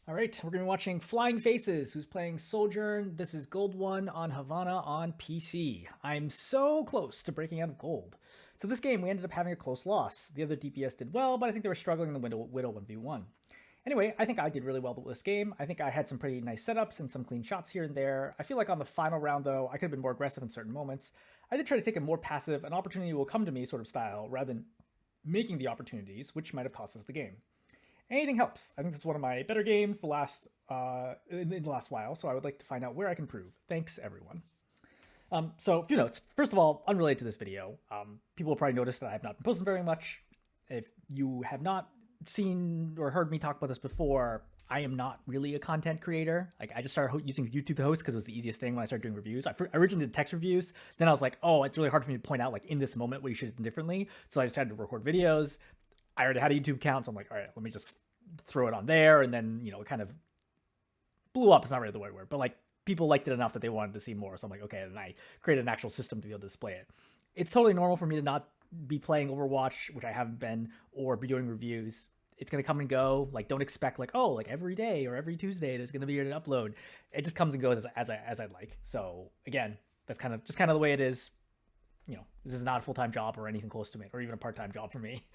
All right, we're going to be watching Flying Faces, who's playing Sojourn. This is Gold 1 on Havana on PC. I'm so close to breaking out of gold. So this game, we ended up having a close loss. The other DPS did well, but I think they were struggling in the Widow 1v1. Anyway, I think I did really well with this game. I think I had some pretty nice setups and some clean shots here and there. I feel like on the final round, though, I could have been more aggressive in certain moments. I did try to take a more passive, an opportunity will come to me sort of style, rather than making the opportunities, which might have cost us the game. Anything helps. I think this is one of my better games in the last while, so I would like to find out where I can improve. Thanks, everyone. So, a few notes. First of all, unrelated to this video, people will probably notice that I have not been posting very much. If you have not seen or heard me talk about this before, I am not really a content creator. Like, I just started using YouTube host because it was the easiest thing when I started doing reviews. I originally did text reviews. Then I was like, oh, it's really hard for me to point out, like, in this moment what you should have done differently. So I decided to record videos. I already had a YouTube account, so I'm like, all right, let me just throw it on there. And then, it kind of blew up. It's not really the right word, but like people liked it enough that they wanted to see more. So I'm like, okay, and I created an actual system to be able to display it. It's totally normal for me to not be playing Overwatch, which I haven't been, or be doing reviews. It's going to come and go. Like, don't expect like, oh, like every day or every Tuesday there's going to be an upload. It just comes and goes as I'd like. So again, that's kind of the way it is. This is not a full-time job or anything close to it, or even a part-time job for me.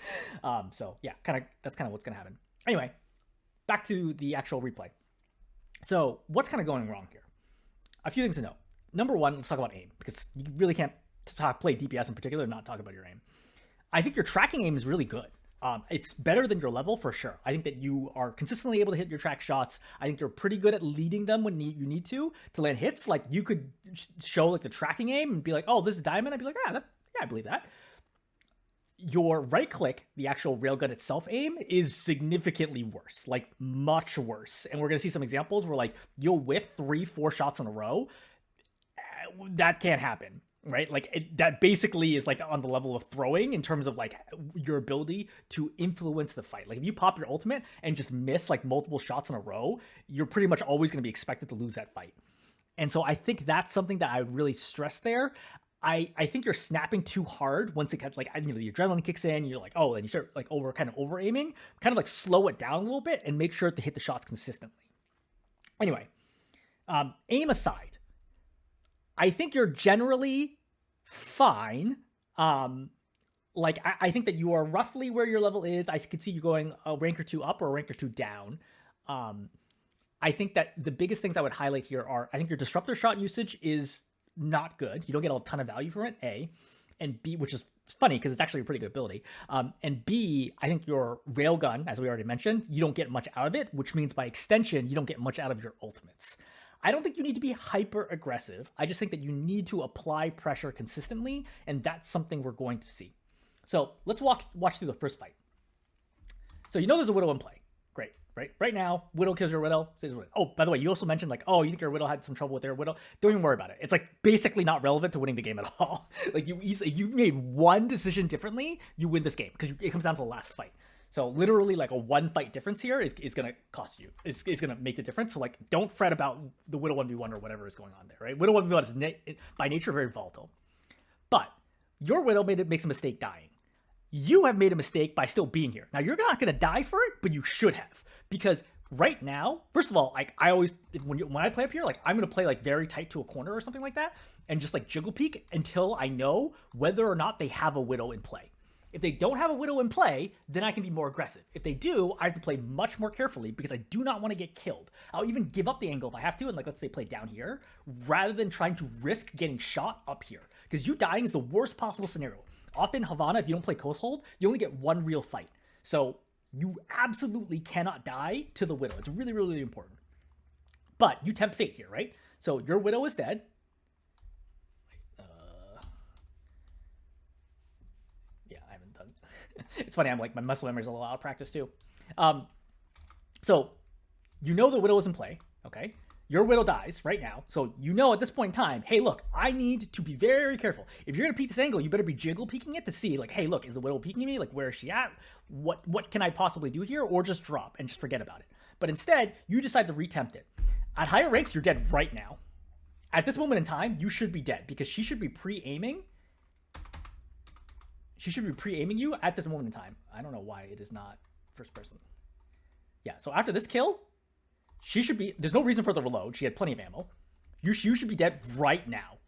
So yeah, that's kind of what's going to happen. Anyway, back to the actual replay. So what's kind of going wrong here? A few things to know. Number one, let's talk about aim, because you really can't play DPS in particular and not talk about your aim. I think your tracking aim is really good. It's better than your level for sure. I think that you are consistently able to hit your track shots. I think you're pretty good at leading them when you need to land hits. Like, you could show like the tracking aim and be like, oh, this is diamond. I'd be like, yeah, I believe that. Your right click, the actual railgun itself aim, is significantly worse, like much worse. And we're gonna see some examples where like you'll whiff 3-4 shots in a row. That can't happen. Right, like that basically is like on the level of throwing in terms of like your ability to influence the fight. Like, if you pop your ultimate and just miss like multiple shots in a row, you're pretty much always going to be expected to lose that fight. And so I think that's something that I would really stress there. I think you're snapping too hard once it gets like, the adrenaline kicks in. You're like, oh, and you start like over aiming. Kind of like slow it down a little bit and make sure to hit the shots consistently. Anyway, aim aside, I think you're generally fine. I think that you are roughly where your level is. I could see you going a rank or two up or a rank or two down. I think that the biggest things I would highlight here are, I think your disruptor shot usage is not good. You don't get a ton of value from it, A. And B, which is funny because it's actually a pretty good ability. And B, I think your railgun, as we already mentioned, you don't get much out of it, which means by extension, you don't get much out of your ultimates. I don't think you need to be hyper aggressive. I just think that you need to apply pressure consistently, and that's something we're going to see. So let's watch through the first fight. So there's a Widow in play. Great, right? Right now, Widow kills your Widow. Oh, by the way, you also mentioned like, oh, you think your Widow had some trouble with their Widow? Don't even worry about it. It's like basically not relevant to winning the game at all. Like, you made one decision differently, you win this game, because it comes down to the last fight. So literally like a one fight difference here is going to cost you. Is going to make the difference. So like, don't fret about the Widow 1v1 or whatever is going on there, right? Widow 1v1 is by nature very volatile. But your Widow makes a mistake dying. You have made a mistake by still being here. Now, you're not going to die for it, but you should have. Because right now, first of all, like, I always, when I play up here, like, I'm going to play like very tight to a corner or something like that and just like jiggle peek until I know whether or not they have a Widow in play. If they don't have a Widow in play, then I can be more aggressive. If they do, I have to play much more carefully because I do not want to get killed. I'll even give up the angle if I have to, and like, let's say play down here, rather than trying to risk getting shot up here. Because you dying is the worst possible scenario. Often Havana, if you don't play coast hold, you only get one real fight. So you absolutely cannot die to the Widow. It's really, really, really important. But you tempt fate here, right? So your Widow is dead. It's funny, I'm like, my muscle memory is a little out of practice too. So the Widow is in play, okay? Your Widow dies right now, so at this point in time, hey, look, I need to be very careful. If you're gonna peek this angle, you better be jiggle peeking it to see, like, hey, look, is the Widow peeking me? Like, where is she at? What can I possibly do here? Or just drop and just forget about it. But instead, you decide to retempt it. At higher ranks, you're dead right now. At this moment in time, you should be dead because she should be pre-aiming. She should be pre-aiming you at this moment in time. I don't know why it is not first person. Yeah, so after this kill, She should be, there's no reason for the reload. She had plenty of ammo. You should be dead right now.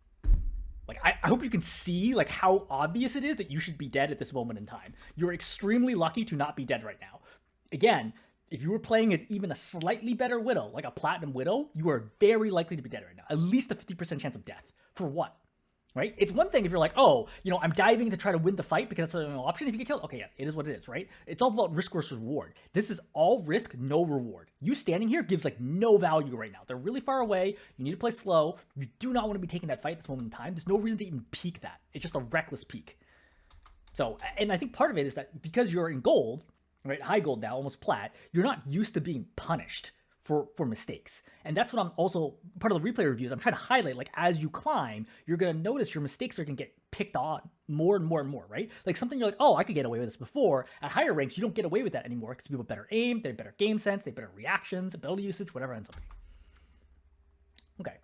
Like, I hope you can see, like, how obvious it is that you should be dead at this moment in time. You're extremely lucky to not be dead right now. Again, if you were playing even a slightly better Widow, like a Platinum Widow, you are very likely to be dead right now. At least a 50% chance of death. For what? Right? It's one thing if you're like, oh, you know, I'm diving to try to win the fight because that's an option if you get killed. Okay, yeah, it is what it is, right? It's all about risk versus reward. This is all risk, no reward. You standing here gives like no value right now. They're really far away. You need to play slow. You do not want to be taking that fight at this moment in time. There's no reason to even peek that. It's just a reckless peek. So, and I think part of it is that because you're in gold, right, high gold now, almost plat, you're not used to being punished for mistakes. And that's what I'm also, part of the replay reviews, I'm trying to highlight, like, as you climb, you're going to notice your mistakes are going to get picked on more and more and more, right? Like, something you're like, oh, I could get away with this before. At higher ranks, you don't get away with that anymore because people have better aim, they have better game sense, they have better reactions, ability usage, whatever ends up being. Okay,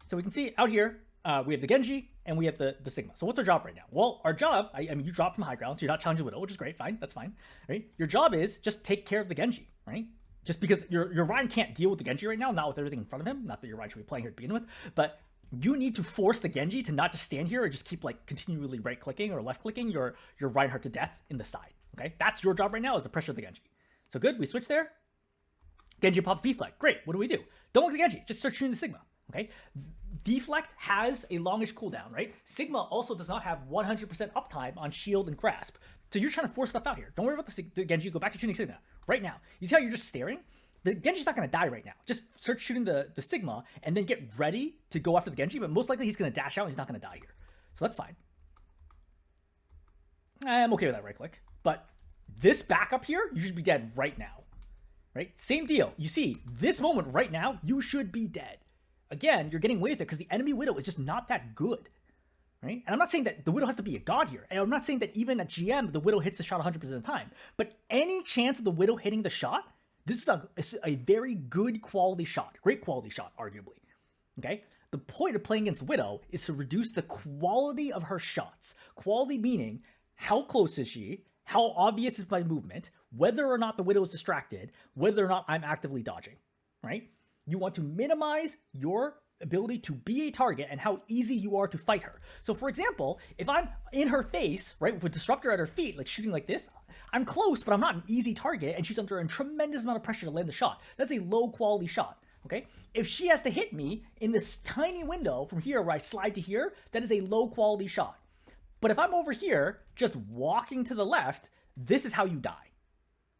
so we can see out here, we have the Genji, and we have the Sigma. So what's our job right now? Well, our job, I mean, you drop from high ground, so you're not challenging Widow, which is great, fine, that's fine, right? Your job is just take care of the Genji, right? Just because your Ryan can't deal with the Genji right now, not with everything in front of him, not that your Ryan should be playing here to begin with, but you need to force the Genji to not just stand here or just keep like continually right-clicking or left-clicking your Reinhardt to death in the side, okay? That's your job right now, is to pressure the Genji. So good, we switch there. Genji pops deflect, great, what do we do? Don't look at Genji, just start shooting the Sigma, okay? Deflect has a longish cooldown, right? Sigma also does not have 100% uptime on shield and grasp. So you're trying to force stuff out here. Don't worry about the Genji, go back to shooting Sigma right now. You see how you're just staring? The Genji's not going to die right now. Just start shooting the Sigma and then get ready to go after the Genji, but most likely he's going to dash out and he's not going to die here. So that's fine. I'm okay with that right click. But this backup here, you should be dead right now. Right? Same deal. You see, this moment right now, you should be dead. Again, you're getting away with it because the enemy Widow is just not that good. Right? And I'm not saying that the Widow has to be a god here. And I'm not saying that even at GM, the Widow hits the shot 100% of the time. But any chance of the Widow hitting the shot, this is a very good quality shot. Great quality shot, arguably. Okay? The point of playing against Widow is to reduce the quality of her shots. Quality meaning, how close is she? How obvious is my movement? Whether or not the Widow is distracted. Whether or not I'm actively dodging. Right? You want to minimize your ability to be a target and how easy you are to fight her. So for example, if I'm in her face, right, with Disruptor at her feet, like shooting like this, I'm close, but I'm not an easy target, and she's under a tremendous amount of pressure to land the shot. That's a low quality shot, okay? If she has to hit me in this tiny window from here where I slide to here, that is a low quality shot. But if I'm over here, just walking to the left, this is how you die,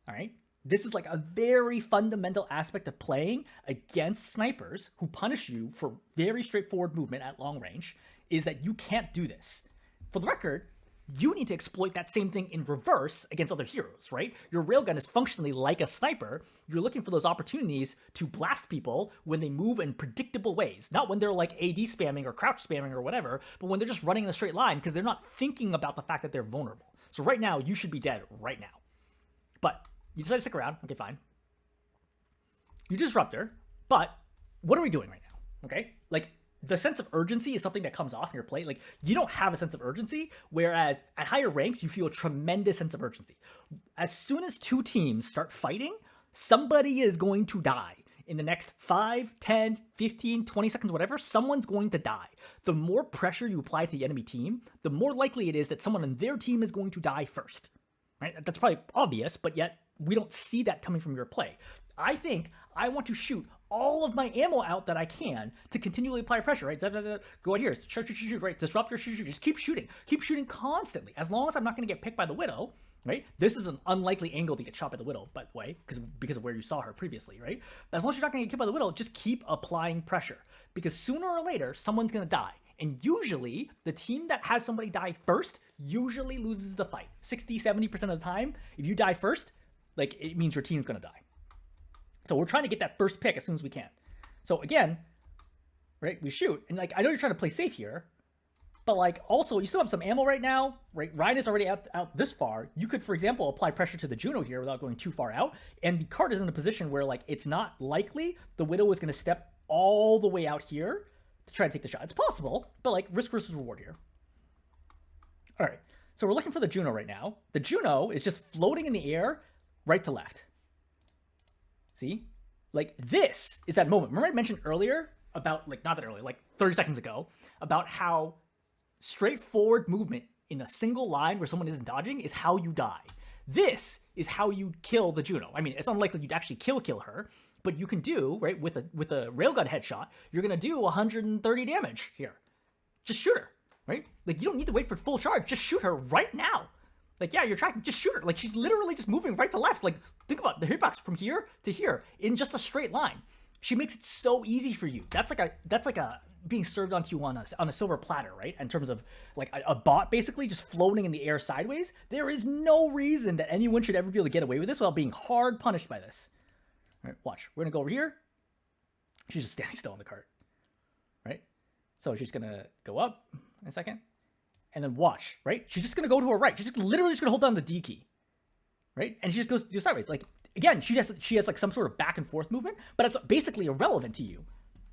all right? This is like a very fundamental aspect of playing against snipers who punish you for very straightforward movement at long range, is that you can't do this. For the record, you need to exploit that same thing in reverse against other heroes, right? Your railgun is functionally like a sniper. You're looking for those opportunities to blast people when they move in predictable ways. Not when they're like AD spamming or crouch spamming or whatever, but when they're just running in a straight line because they're not thinking about the fact that they're vulnerable. So right now, you should be dead right now. But you decide to stick around. Okay, fine. You disrupt her, but what are we doing right now? Okay? Like, the sense of urgency is something that comes off in your play. Like, you don't have a sense of urgency, whereas at higher ranks, you feel a tremendous sense of urgency. As soon as two teams start fighting, somebody is going to die. In the next 5, 10, 15, 20 seconds, whatever, someone's going to die. The more pressure you apply to the enemy team, the more likely it is that someone on their team is going to die first. Right? That's probably obvious, but yet we don't see that coming from your play. I think I want to shoot all of my ammo out that I can to continually apply pressure, right? Go out here, shoot, right? Disruptor, shoot, just keep shooting constantly. As long as I'm not going to get picked by the Widow, right? This is an unlikely angle to get shot by the Widow, by the way, because of where you saw her previously, right? But as long as you're not going to get killed by the Widow, just keep applying pressure, because sooner or later, someone's going to die. And usually, the team that has somebody die first usually loses the fight. 60, 70% of the time, if you die first, like, it means your team's going to die. So we're trying to get that first pick as soon as we can. So again, right, we shoot. And, like, I know you're trying to play safe here, but, like, also, you still have some ammo right now, right? Ryan is already out this far. You could, for example, apply pressure to the Juno here without going too far out. And the card is in a position where, like, it's not likely the Widow is going to step all the way out here to try to take the shot. It's possible, but, like, risk versus reward here. All right, so we're looking for the Juno right now. The Juno is just floating in the air right to left. See? Like, this is that moment. Remember I mentioned earlier about, like, not that early, like 30 seconds ago, about how straightforward movement in a single line where someone isn't dodging is how you die. This is how you kill the Juno. I mean, it's unlikely you'd actually kill her, but you can do, right, with a railgun headshot, you're gonna do 130 damage here. Just shoot her, right? Like, you don't need to wait for full charge. Just shoot her right now. Like, yeah, you're tracking. Just shoot her. Like, she's literally just moving right to left. Like, think about the hitbox from here to here in just a straight line. She makes it so easy for you. That's like a being served onto you on a silver platter, right? In terms of like a bot basically just floating in the air sideways. There is no reason that anyone should ever be able to get away with this without being hard punished by this. All right, watch. We're gonna go over here. She's just standing still on the cart, right? So she's gonna go up in a second, and then watch, right? She's just gonna go to her right. She's just literally just gonna hold down the D key, right? And she just goes sideways. Like, again, she has like some sort of back and forth movement, but it's basically irrelevant to you.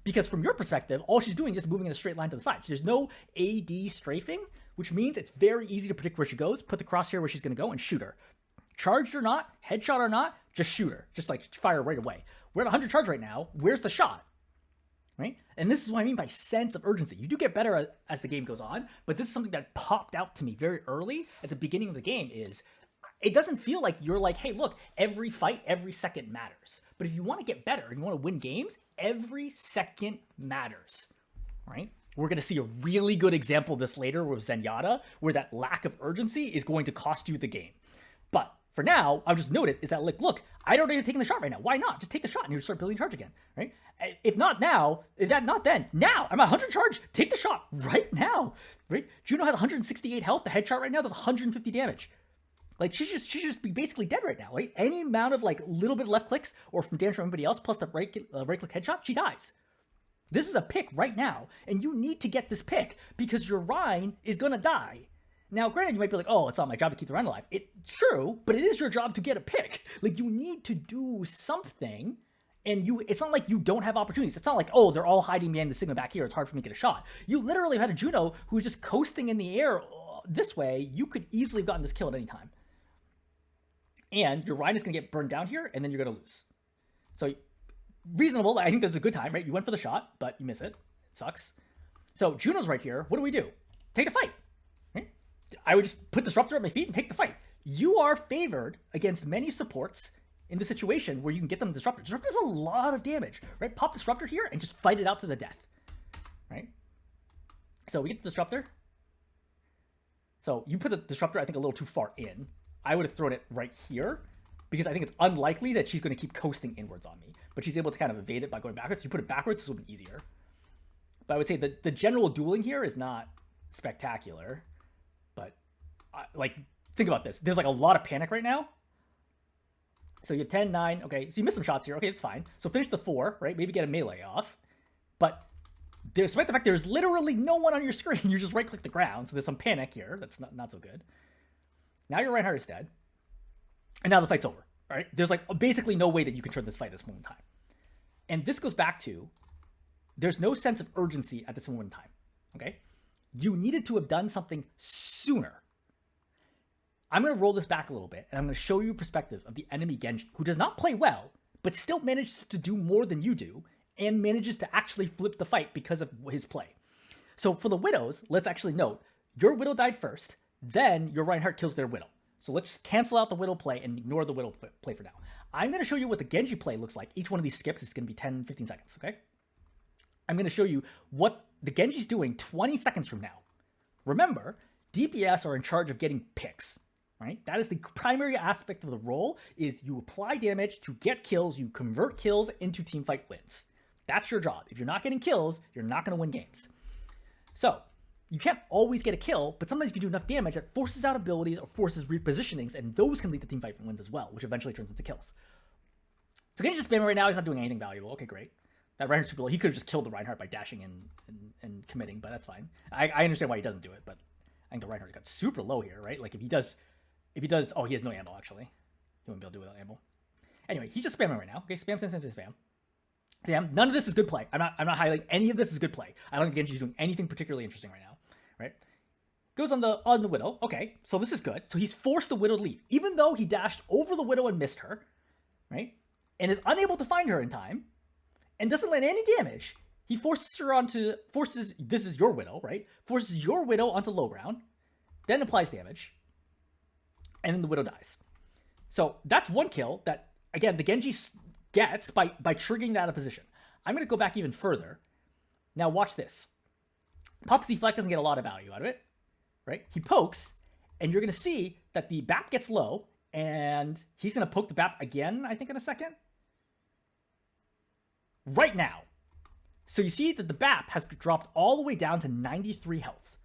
Because from your perspective, all she's doing is just moving in a straight line to the side. There's no AD strafing, which means it's very easy to predict where she goes, put the crosshair where she's going to go, and shoot her. Charged or not, headshot or not, just shoot her. Just like fire right away. We're at 100 charge right now. Where's the shot? Right? And this is what I mean by sense of urgency. You do get better as the game goes on, but this is something that popped out to me very early at the beginning of the game is it doesn't feel like you're like, hey, look, every fight, every second matters. But if you want to get better and you want to win games, every second matters, right? We're going to see a really good example of this later with Zenyatta, where that lack of urgency is going to cost you the game. But for now, I'll just note it, is that, like, look, I don't need to take the shot right now. Why not? Just take the shot and you start building charge again, right? If not now, if that not then, now. I'm at 100 charge. Take the shot right now, right? Juno has 168 health. The headshot right now does 150 damage. Like, she just be basically dead right now, right? Any amount of, like, little bit of left clicks or from damage from anybody else plus the right click headshot, she dies. This is a pick right now, and you need to get this pick because your Rhine is going to die. Now, granted, you might be like, oh, it's not my job to keep the Rhine alive. It's true, but it is your job to get a pick. Like, you need to do something, and it's not like you don't have opportunities. It's not like, oh, they're all hiding behind the Sigma back here. It's hard for me to get a shot. You literally had a Juno who was just coasting in the air this way. You could easily have gotten this kill at any time. And your Rhine is going to get burned down here, and then you're going to lose. So, reasonable. I think this is a good time, right? You went for the shot, but you miss it. It sucks. So, Juno's right here. What do? Take the fight. Right? I would just put Disruptor at my feet and take the fight. You are favored against many supports in the situation where you can get them Disruptor. Disruptor does a lot of damage, right? Pop Disruptor here and just fight it out to the death, right? So, we get the Disruptor. So, you put the Disruptor, I think, a little too far in. I would have thrown it right here because I think it's unlikely that she's going to keep coasting inwards on me. But she's able to kind of evade it by going backwards. You put it backwards, this would be easier. But I would say that the general dueling here is not spectacular. But, like, think about this. There's, like, a lot of panic right now. So you have 10, 9. Okay, so you missed some shots here. Okay, that's fine. So finish the 4, right? Maybe get a melee off. But despite the fact there's literally no one on your screen, you just right-click the ground. So there's some panic here. That's not so good. Now your Reinhardt is dead. And now the fight's over, all right? There's, like, basically no way that you can turn this fight at this moment in time. And this goes back to, there's no sense of urgency at this moment in time, okay? You needed to have done something sooner. I'm going to roll this back a little bit, and I'm going to show you a perspective of the enemy Genji, who does not play well, but still manages to do more than you do, and manages to actually flip the fight because of his play. So for the Widows, let's actually note, your Widow died first, then your Reinhardt kills their Widow. So let's cancel out the Widow play and ignore the Widow play for now. I'm going to show you what the Genji play looks like. Each one of these skips is going to be 10, 15 seconds, okay? I'm going to show you what the Genji's doing 20 seconds from now. Remember, DPS are in charge of getting picks, right? That is the primary aspect of the role, is you apply damage to get kills, you convert kills into teamfight wins. That's your job. If you're not getting kills, you're not going to win games. So, you can't always get a kill, but sometimes you can do enough damage that forces out abilities or forces repositionings, and those can lead to teamfight wins as well, which eventually turns into kills. So Genji's just spamming right now. He's not doing anything valuable. Okay, great. That Reinhardt's super low. He could have just killed the Reinhardt by dashing and committing, but that's fine. I understand why he doesn't do it, but I think the Reinhardt got super low here, right? Like, if he does, oh, he has no ammo, actually. He wouldn't be able to do it without ammo. Anyway, he's just spamming right now. Okay, spam. Spam. None of this is good play. I'm not highlighting any of this is good play. I don't think Genji's doing anything particularly interesting right now. Right? Goes on the Widow. Okay, so this is good. So he's forced the Widow to leave. Even though he dashed over the Widow and missed her, right? and is unable to find her in time and doesn't land any damage, he forces her onto, this is your Widow, right? Forces your Widow onto low ground, then applies damage, and then the Widow dies. So that's one kill that, again, the Genji gets by triggering that out of position. I'm going to go back even further. Now watch this. Pop's deflect doesn't get a lot of value out of it, right? He pokes, and you're going to see that the BAP gets low, and he's going to poke the BAP again, I think, in a second. Right now. So you see that the BAP has dropped all the way down to 93 health.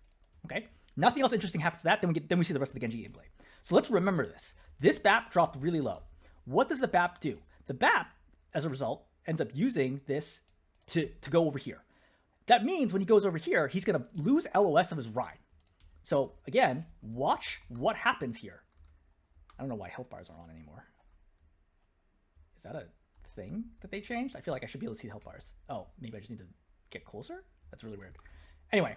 Okay? Nothing else interesting happens to that. Then we see the rest of the Genji gameplay. So let's remember this. This BAP dropped really low. What does the BAP do? The BAP, as a result, ends up using this to go over here. That means when he goes over here, he's going to lose LOS of his ride. So again, watch what happens here. I don't know why health bars aren't on anymore. Is that a thing that they changed? I feel like I should be able to see the health bars. Oh, maybe I just need to get closer? That's really weird. Anyway,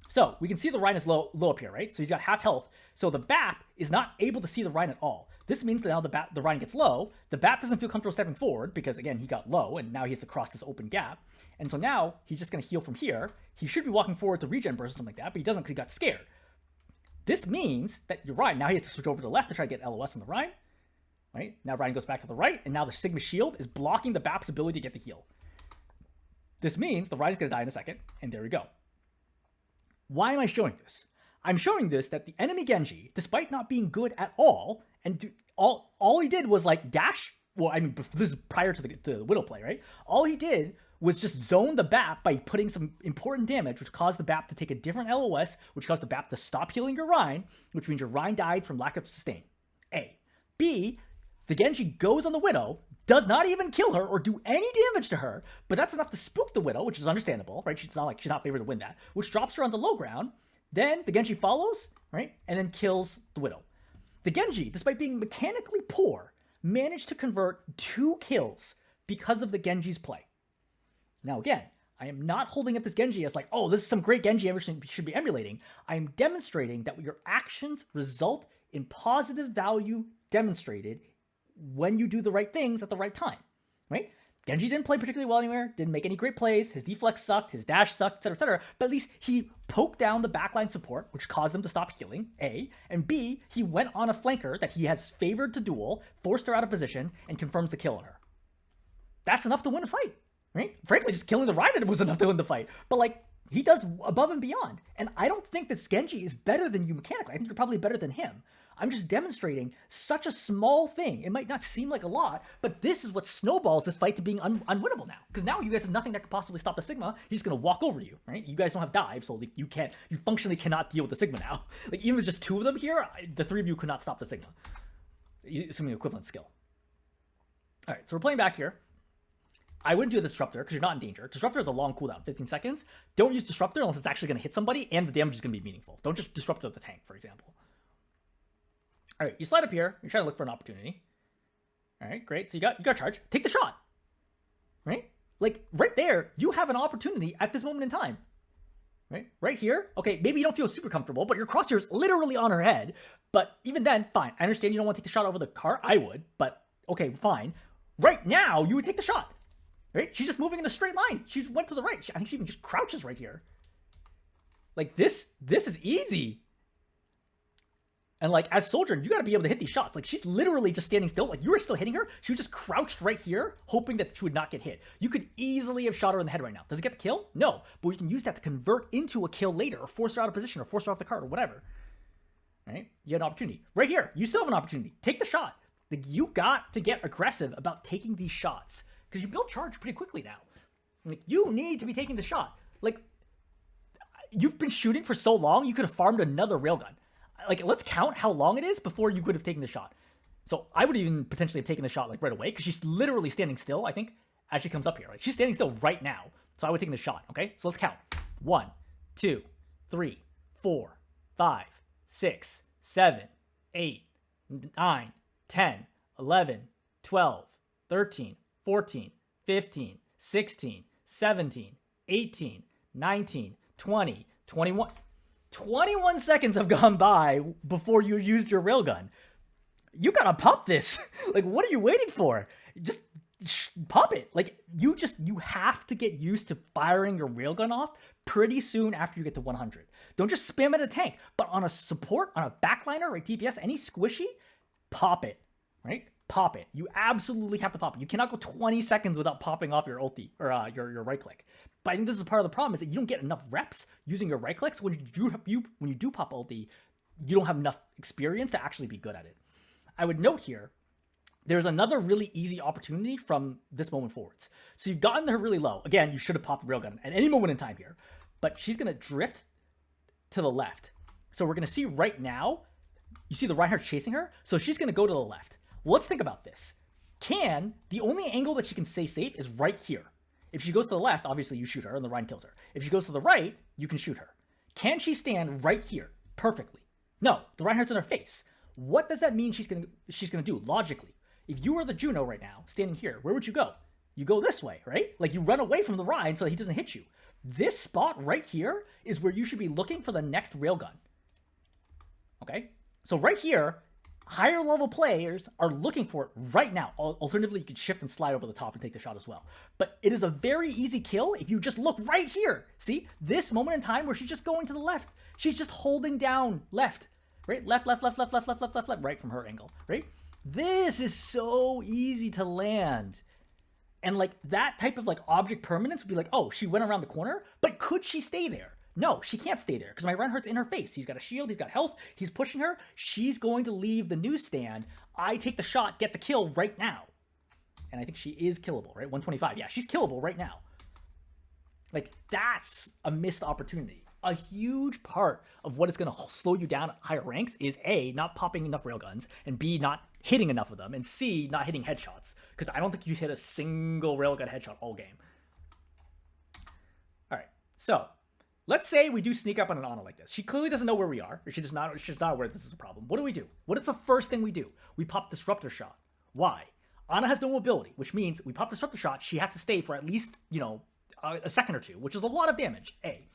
so we can see the Rhine is low up here, right? So he's got half health. So the BAP is not able to see the Rhine at all. This means that now the Rhine gets low. The BAP doesn't feel comfortable stepping forward because, again, he got low, and now he has to cross this open gap. And so now he's just going to heal from here. He should be walking forward to regen burst or something like that, but he doesn't because he got scared. This means that your Rhine, now he has to switch over to the left to try to get LOS on the Rhine. Right? Now Rhine goes back to the right, and now the Sigma shield is blocking the BAP's ability to get the heal. This means the Rhine is going to die in a second, and there we go. Why am I showing this? I'm showing this that the enemy Genji, despite not being good at all, and all he did was like dash. Well, I mean, this is prior to the Widow play, right? All he did was just zone the BAP by putting some important damage, which caused the BAP to take a different LOS, which caused the BAP to stop healing your Rhine, which means your Rhine died from lack of sustain. A. B. The Genji goes on the Widow, does not even kill her or do any damage to her, but that's enough to spook the Widow, which is understandable, right? She's not favored to win that, which drops her on the low ground. Then the Genji follows, right? And then kills the Widow. The Genji, despite being mechanically poor, managed to convert 2 kills because of the Genji's play. Now again, I am not holding up this Genji as like, oh, this is some great Genji everyone should be emulating. I am demonstrating that your actions result in positive value demonstrated when you do the right things at the right time, right? Genji didn't play particularly well anywhere, didn't make any great plays, his deflex sucked, his dash sucked, etc., but at least he poked down the backline support, which caused them to stop healing, A, and B, he went on a flanker that he has favored to duel, forced her out of position, and confirms the kill on her. That's enough to win a fight, right? Frankly, just killing the Rhine was enough to win the fight, but like, he does above and beyond, and I don't think that Genji is better than you mechanically. I think you're probably better than him. I'm just demonstrating such a small thing. It might not seem like a lot, but this is what snowballs this fight to being unwinnable now. Because now you guys have nothing that could possibly stop the Sigma. He's just going to walk over you, right? You guys don't have dive, so you functionally cannot deal with the Sigma now. Like, even with just 2 of them here, the 3 of you could not stop the Sigma. Assuming equivalent skill. All right, so we're playing back here. I wouldn't do the Disruptor because you're not in danger. Disruptor is a long cooldown, 15 seconds. Don't use Disruptor unless it's actually going to hit somebody and the damage is going to be meaningful. Don't just Disruptor the tank, for example. All right, you slide up here. You're trying to look for an opportunity. All right, great. So you got charge. Take the shot. Right? Like, right there, you have an opportunity at this moment in time. Right? Right here. Okay, maybe you don't feel super comfortable, but your crosshair is literally on her head. But even then, fine. I understand you don't want to take the shot over the car. I would, but okay, fine. Right now, you would take the shot. Right? She's just moving in a straight line. She went to the right. I think she even just crouches right here. Like, this is easy. And like, as Sojourn, you gotta be able to hit these shots. Like, she's literally just standing still. Like, you were still hitting her. She was just crouched right here, hoping that she would not get hit. You could easily have shot her in the head right now. Does it get the kill? No. But we can use that to convert into a kill later, or force her out of position, or force her off the cart, or whatever. Right? You had an opportunity. Right here, you still have an opportunity. Take the shot. Like, you got to get aggressive about taking these shots. Because you build charge pretty quickly now. Like, you need to be taking the shot. Like, you've been shooting for so long, you could have farmed another railgun. Like, let's count how long it is before you could have taken the shot. So I would even potentially have taken the shot like right away because she's literally standing still, I think, as she comes up here. Like, she's standing still right now. So I would take the shot, okay? So let's count. 1, 2, 3, 4, 5, 6, 7, 8, 9, 10, 11, 12, 13, 14, 15, 16, 17, 18, 19, 20, 21... 21 seconds have gone by before you used your railgun. You gotta pump this. Like, what are you waiting for? just pop it. Like, you have to get used to firing your railgun off pretty soon after you get to 100. Don't just spam at a tank, but on a support, on a backliner, right, DPS, any squishy, pop it, right? Pop it. You absolutely have to pop it. You cannot go 20 seconds without popping off your ulti, or your right click. But I think this is part of the problem, is that you don't get enough reps using your right clicks. When you do pop ulti, you don't have enough experience to actually be good at it. I would note here, there's another really easy opportunity from this moment forwards. So you've gotten her really low. Again, you should have popped the railgun at any moment in time here. But she's going to drift to the left. So we're going to see right now, you see the Reinhardt chasing her? So she's going to go to the left. Well, let's think about this. The only angle that she can stay safe is right here. If she goes to the left, obviously you shoot her and the Rein kills her. If she goes to the right, you can shoot her. Can she stand right here perfectly? No, the Reinhardt's in her face. What does that mean she's gonna do logically? If you were the Juno right now, standing here, where would you go? You go this way, right? Like, you run away from the Rein so that he doesn't hit you. This spot right here is where you should be looking for the next railgun. Okay? So right here, higher level players are looking for it right now. Alternatively, you can shift and slide over the top and take the shot as well. But it is a very easy kill if you just look right here. See? This moment in time where she's just going to the left. She's just holding down left. Right? Left, right from her angle. Right? This is so easy to land. And like, that type of like object permanence would be like, oh, she went around the corner, but could she stay there? No, she can't stay there because my Reinhardt's in her face. He's got a shield, he's got health, he's pushing her. She's going to leave the newsstand. I take the shot, get the kill right now. And I think she is killable, right? 125. Yeah, she's killable right now. Like, that's a missed opportunity. A huge part of what is going to slow you down at higher ranks is A, not popping enough railguns, and B, not hitting enough of them, and C, not hitting headshots. Because I don't think you hit a single railgun headshot all game. All right, so let's say we do sneak up on an Ana like this. She clearly doesn't know where we are, or she's not aware this is a problem. What do? What is the first thing we do? We pop Disruptor Shot. Why? Ana has no mobility, which means we pop Disruptor Shot, she has to stay for at least, a second or two, which is a lot of damage, A.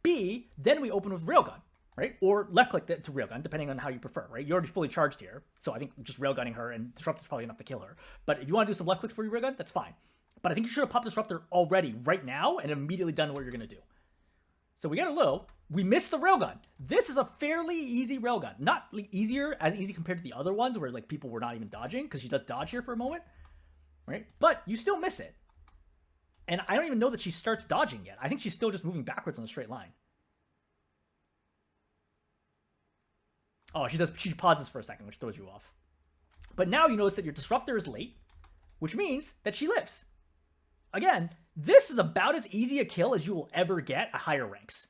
B, then we open with Railgun, right? Or left click to Railgun, depending on how you prefer, right? You're already fully charged here, so I think just Railgunning her and Disruptor is probably enough to kill her. But if you want to do some left clicks for your Railgun, that's fine. But I think you should have popped Disruptor already, right now, and immediately done what you're going to do. So we get a low. We missed the Railgun. This is a fairly easy Railgun. Not as easy compared to the other ones where like people were not even dodging, because she does dodge here for a moment, right? But you still miss it. And I don't even know that she starts dodging yet. I think she's still just moving backwards on a straight line. Oh, she pauses for a second, which throws you off. But now you notice that your Disruptor is late, which means that she lives. Again, this is about as easy a kill as you will ever get at higher ranks.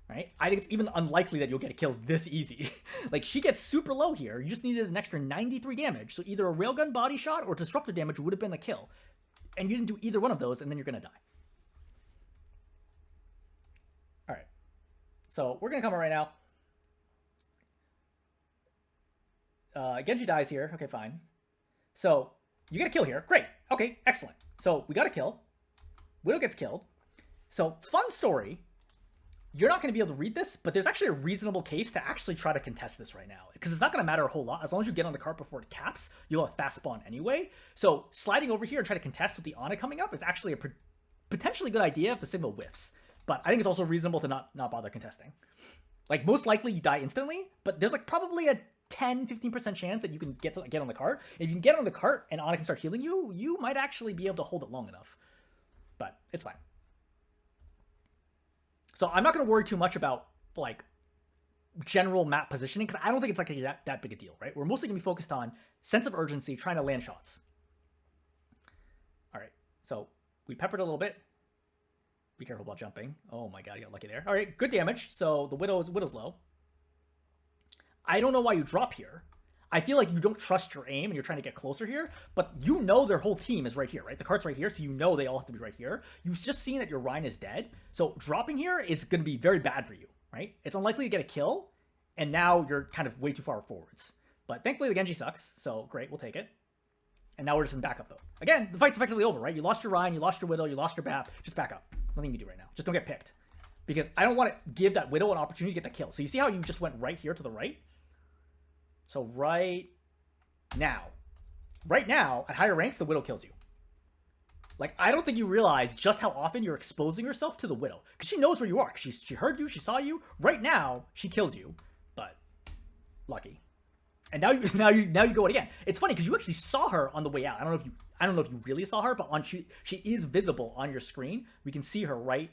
Right? I think it's even unlikely that you'll get kills this easy. Like, she gets super low here. You just needed an extra 93 damage. So either a Railgun body shot or Disruptor damage would have been the kill. And you didn't do either one of those, and then you're going to die. All right. So we're going to come out right now. Genji dies here. Okay, fine. So you get a kill here. Great. Okay, excellent. So we got a kill. Widow gets killed. So fun story. You're not going to be able to read this, but there's actually a reasonable case to actually try to contest this right now. Because it's not going to matter a whole lot. As long as you get on the cart before it caps, you'll have fast spawn anyway. So sliding over here and try to contest with the Ana coming up is actually a potentially good idea if the signal whiffs. But I think it's also reasonable to not bother contesting. Like, most likely you die instantly, but there's like probably a 10-15% chance that you can get on the cart. If you can get on the cart and Ana can start healing you, you might actually be able to hold it long enough. But it's fine. So I'm not going to worry too much about, like, general map positioning, because I don't think it's like that big a deal, right? We're mostly going to be focused on sense of urgency, trying to land shots. All right, so we peppered a little bit. Be careful about jumping. Oh my god, you got lucky there. All right, good damage. So the Widow's low. I don't know why you drop here. I feel like you don't trust your aim and you're trying to get closer here, but you know their whole team is right here, right? The cart's right here, so you know they all have to be right here. You've just seen that your Rein is dead, so dropping here is going to be very bad for you, right? It's unlikely to get a kill, and now you're kind of way too far forwards. But thankfully the Genji sucks, so great, we'll take it. And now we're just in backup, though. Again, the fight's effectively over, right? You lost your Rein, you lost your Widow, you lost your BAP. Just back up. Nothing you can do right now. Just don't get picked. Because I don't want to give that Widow an opportunity to get the kill. So you see how you just went right here to the right? So right now. Right now, at higher ranks, the Widow kills you. Like, I don't think you realize just how often you're exposing yourself to the Widow. Because she knows where you are. She heard you, she saw you. Right now, she kills you. But, lucky. And now you go it again. It's funny because you actually saw her on the way out. I don't know if you really saw her, but she is visible on your screen. We can see her right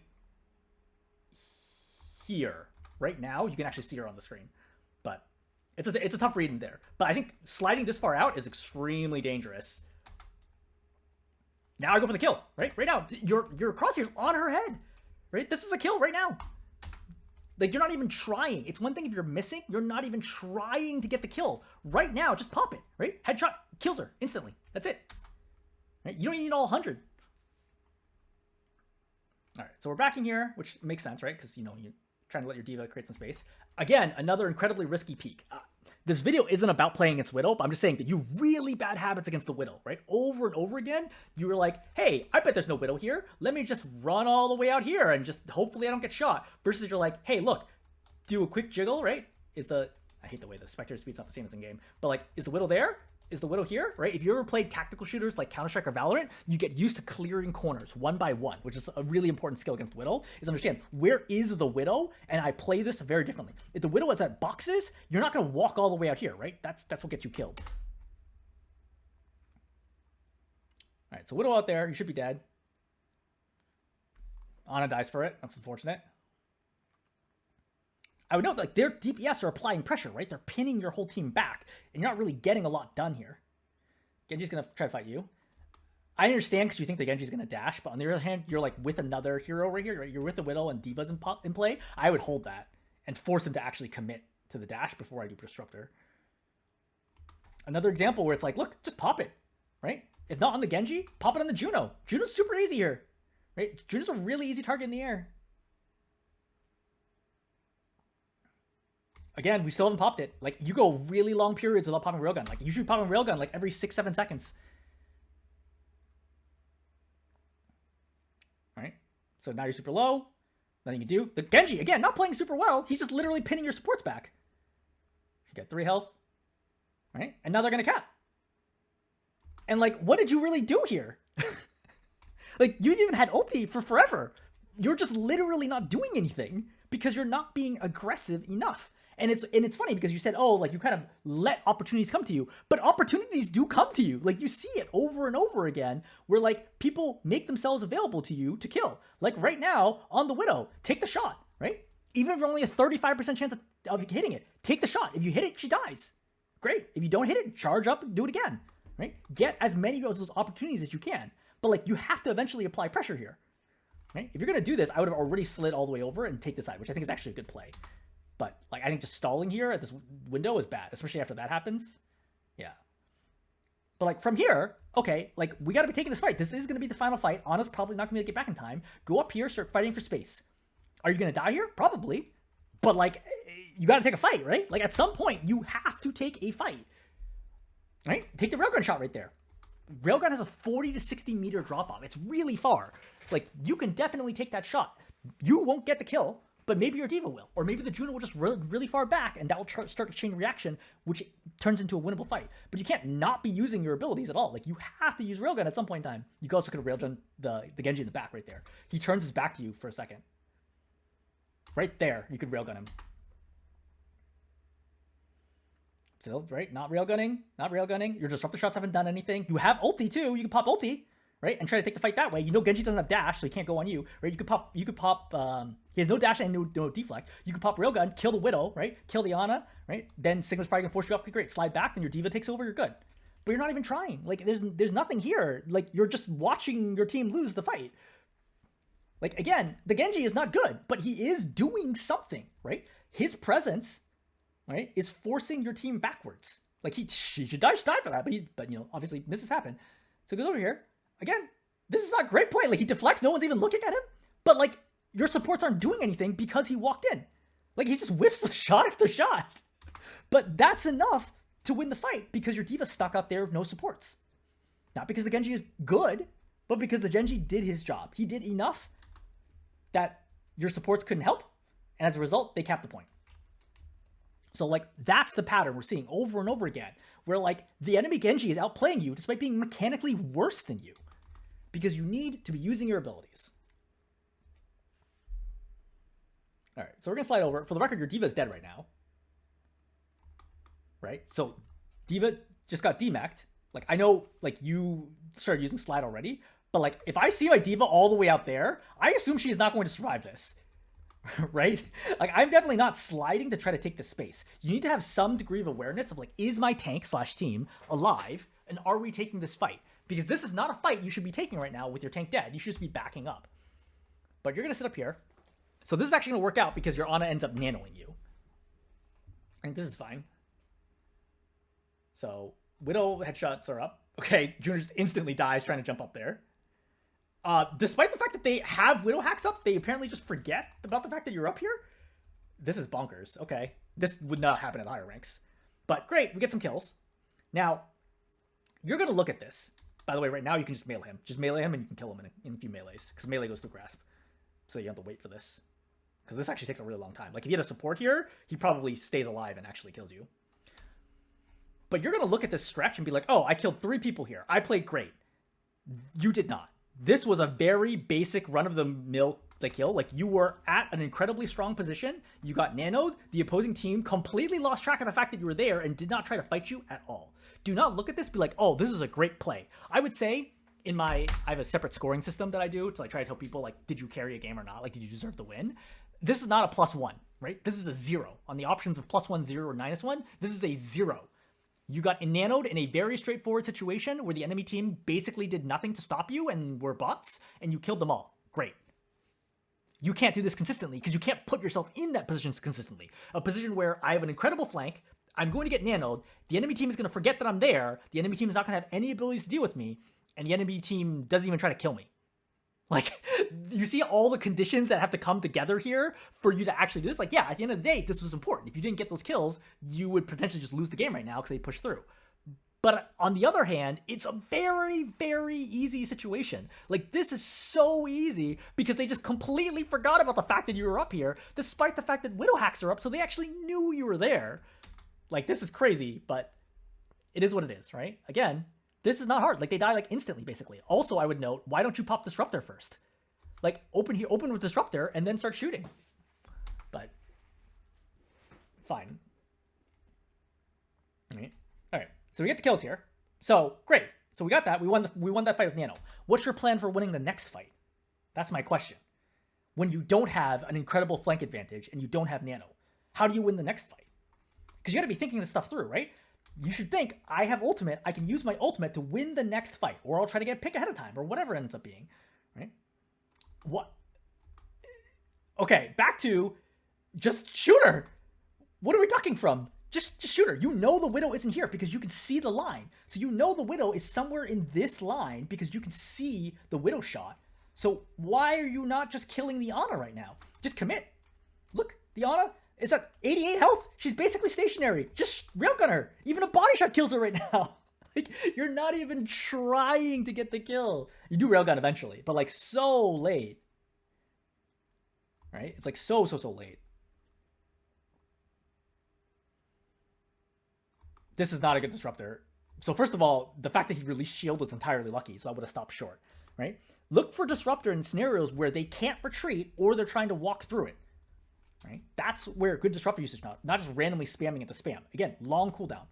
here. Right now, you can actually see her on the screen. But it's a tough read in there. But I think sliding this far out is extremely dangerous. Now I go for the kill, right? Right now, your crosshair's on her head, right? This is a kill right now. Like, you're not even trying. It's one thing if you're missing, you're not even trying to get the kill. Right now, just pop it, right? Headshot kills her instantly. That's it. Right? You don't need all 100. All right, so we're backing here, which makes sense, right? Because, you're trying to let your diva create some space. Again, another incredibly risky peek. This video isn't about playing against Widow, but I'm just saying that you have really bad habits against the Widow, right? Over and over again, you were like, hey, I bet there's no Widow here. Let me just run all the way out here and just hopefully I don't get shot. Versus you're like, hey, look, do a quick jiggle, right? I hate the way the Spectre speed's not the same as in game, but like, is the Widow there? Is the Widow here, right? If you ever played tactical shooters like Counter-Strike or Valorant, you get used to clearing corners one by one, which is a really important skill against Widow, is understand where is the Widow, and I play this very differently. If the Widow is at boxes, you're not going to walk all the way out here, right? That's what gets you killed. All right, so Widow out there, you should be dead. Ana dies for it. That's unfortunate. I would note, like, their DPS are applying pressure, right? They're pinning your whole team back, and you're not really getting a lot done here. Genji's going to try to fight you. I understand because you think the Genji's going to dash, but on the other hand, you're, like, with another hero right here, right? You're with the Widow and Diva's in play. I would hold that and force him to actually commit to the dash before I do Disruptor. Another example where it's like, look, just pop it, right? If not on the Genji, pop it on the Juno. Juno's super easy here, right? Juno's a really easy target in the air. Again, we still haven't popped it. Like, you go really long periods without popping railgun. Like, you should pop a railgun like every 6-7 seconds. All right. So now you're super low. Nothing you can do. The Genji, again, not playing super well. He's just literally pinning your supports back. You get 3 health. All right. And now they're going to cap. And, like, what did you really do here? Like, you even had ulti for forever. You're just literally not doing anything because you're not being aggressive enough. And it's funny because you said, oh, like, you kind of let opportunities come to you, but opportunities do come to you. Like, you see it over and over again where, like, people make themselves available to you to kill. Like, right now on the Widow, take the shot, right? Even if you're only a 35% chance of hitting it, take the shot. If you hit it, she dies. Great. If you don't hit it, charge up and do it again, right? Get as many of those opportunities as you can. But, like, you have to eventually apply pressure here, right? If you're going to do this, I would have already slid all the way over and take the side, which I think is actually a good play. But, like, I think just stalling here at this window is bad, especially after that happens. Yeah. But, like, from here, okay, like, we got to be taking this fight. This is going to be the final fight. Ana's probably not going to be able to get back in time. Go up here, start fighting for space. Are you going to die here? Probably. But, like, you got to take a fight, right? Like, at some point, you have to take a fight. Right? Take the railgun shot right there. Railgun has a 40 to 60 meter drop-off. It's really far. Like, you can definitely take that shot. You won't get the kill, but maybe your Diva will. Or maybe the Juno will just run really far back, and that will start a chain reaction, which turns into a winnable fight. But you can't not be using your abilities at all. Like, you have to use Railgun at some point in time. You also could have Railgun the Genji in the back right there. He turns his back to you for a second. Right there, you could Railgun him. Still, right? Not railgunning. Not railgunning. Your disruptor shots haven't done anything. You have ulti too. You can pop ulti, right? And try to take the fight that way. You know Genji doesn't have dash, so he can't go on you, right? You could pop, he has no dash and no deflect. You could pop railgun, kill the Widow, right? Kill the Ana, right? Then Sigma's probably gonna force you off. Okay, great. Slide back, then your Diva takes over, you're good. But you're not even trying. Like, there's nothing here. Like, you're just watching your team lose the fight. Like, again, the Genji is not good, but he is doing something, right? His presence, right, is forcing your team backwards. Like, he should die for that, but you know, obviously misses happen. So he goes over here. Again, this is not great play. Like, he deflects, no one's even looking at him. But, like, your supports aren't doing anything because he walked in. Like, he just whiffs the shot after shot. But that's enough to win the fight because your Diva's stuck out there with no supports. Not because the Genji is good, but because the Genji did his job. He did enough that your supports couldn't help, and as a result, they capped the point. So like that's the pattern we're seeing over and over again, where like the enemy Genji is outplaying you despite being mechanically worse than you, because you need to be using your abilities. All right, so we're gonna slide over. For the record, your D.Va is dead right now. Right, so D.Va just got demeched. Like I know, like you started using slide already, but like if I see my D.Va all the way out there, I assume she is not going to survive this. Right? Like I'm definitely not sliding to try to take the space. You need to have some degree of awareness of like, is my tank / team alive, and are we taking this fight? Because this is not a fight you should be taking right now with your tank dead. You should just be backing up. But you're gonna sit up here. So this is actually gonna work out because your Ana ends up nanoing you. I think this is fine. So Widow headshots are up. Okay, Junior just instantly dies trying to jump up there. Despite the fact that they have Widow hacks up, they apparently just forget about the fact that you're up here. This is bonkers. Okay, this would not happen at higher ranks. But great, we get some kills. Now, you're gonna look at this. By the way, right now you can just melee him. Just melee him and you can kill him in a few melees, because melee goes through grasp. So you have to wait for this. Because this actually takes a really long time. Like if you had a support here, he probably stays alive and actually kills you. But you're going to look at this stretch and be like, oh, I killed 3 people here. I played great. You did not. This was a very basic run-of-the-mill kill. Like you were at an incredibly strong position. You got nanoed. The opposing team completely lost track of the fact that you were there and did not try to fight you at all. Do not look at this and be like, oh, this is a great play. I would say I have a separate scoring system that I do to like try to tell people like, did you carry a game or not? Like, did you deserve to win? This is not a +1, right? This is a 0. On the options of +1, 0, or -1, this is a 0. You got nanoed in a very straightforward situation where the enemy team basically did nothing to stop you and were bots, and you killed them all. Great. You can't do this consistently because you can't put yourself in that position consistently. A position where I have an incredible flank, I'm going to get nanoed, the enemy team is going to forget that I'm there, the enemy team is not going to have any abilities to deal with me, and the enemy team doesn't even try to kill me. Like, you see all the conditions that have to come together here for you to actually do this? Like, yeah, at the end of the day, this was important. If you didn't get those kills, you would potentially just lose the game right now because they pushed through. But on the other hand, it's a very, very easy situation. Like, this is so easy because they just completely forgot about the fact that you were up here, despite the fact that Widow hacks are up, so they actually knew you were there. Like, this is crazy, but it is what it is, right? Again, this is not hard. Like, they die, like, instantly, basically. Also, I would note, why don't you pop Disruptor first? Like, open with Disruptor and then start shooting. But, fine. All right. So we get the kills here. So, great. So we got that. We won that fight with Nano. What's your plan for winning the next fight? That's my question. When you don't have an incredible flank advantage and you don't have Nano, how do you win the next fight? Because you got to be thinking this stuff through, right? You should think, I have ultimate, I can use my ultimate to win the next fight, or I'll try to get a pick ahead of time, or whatever it ends up being, right? What? Okay, back to just shoot her. What are we talking from? Just shoot her. You know the Widow isn't here because you can see the line. So you know the Widow is somewhere in this line because you can see the Widow shot. So why are you not just killing the Ana right now? Just commit. Look, the Ana is at 88 health. She's basically stationary. Just railgun her. Even a body shot kills her right now. Like, you're not even trying to get the kill. You do railgun eventually, but like so late. Right? It's like so late. This is not a good disruptor. So first of all, the fact that he released shield was entirely lucky, so I would have stopped short, right? Look for disruptor in scenarios where they can't retreat or they're trying to walk through it. Right? That's where good disruptor usage, not just randomly spamming at the spam. Again, long cooldown.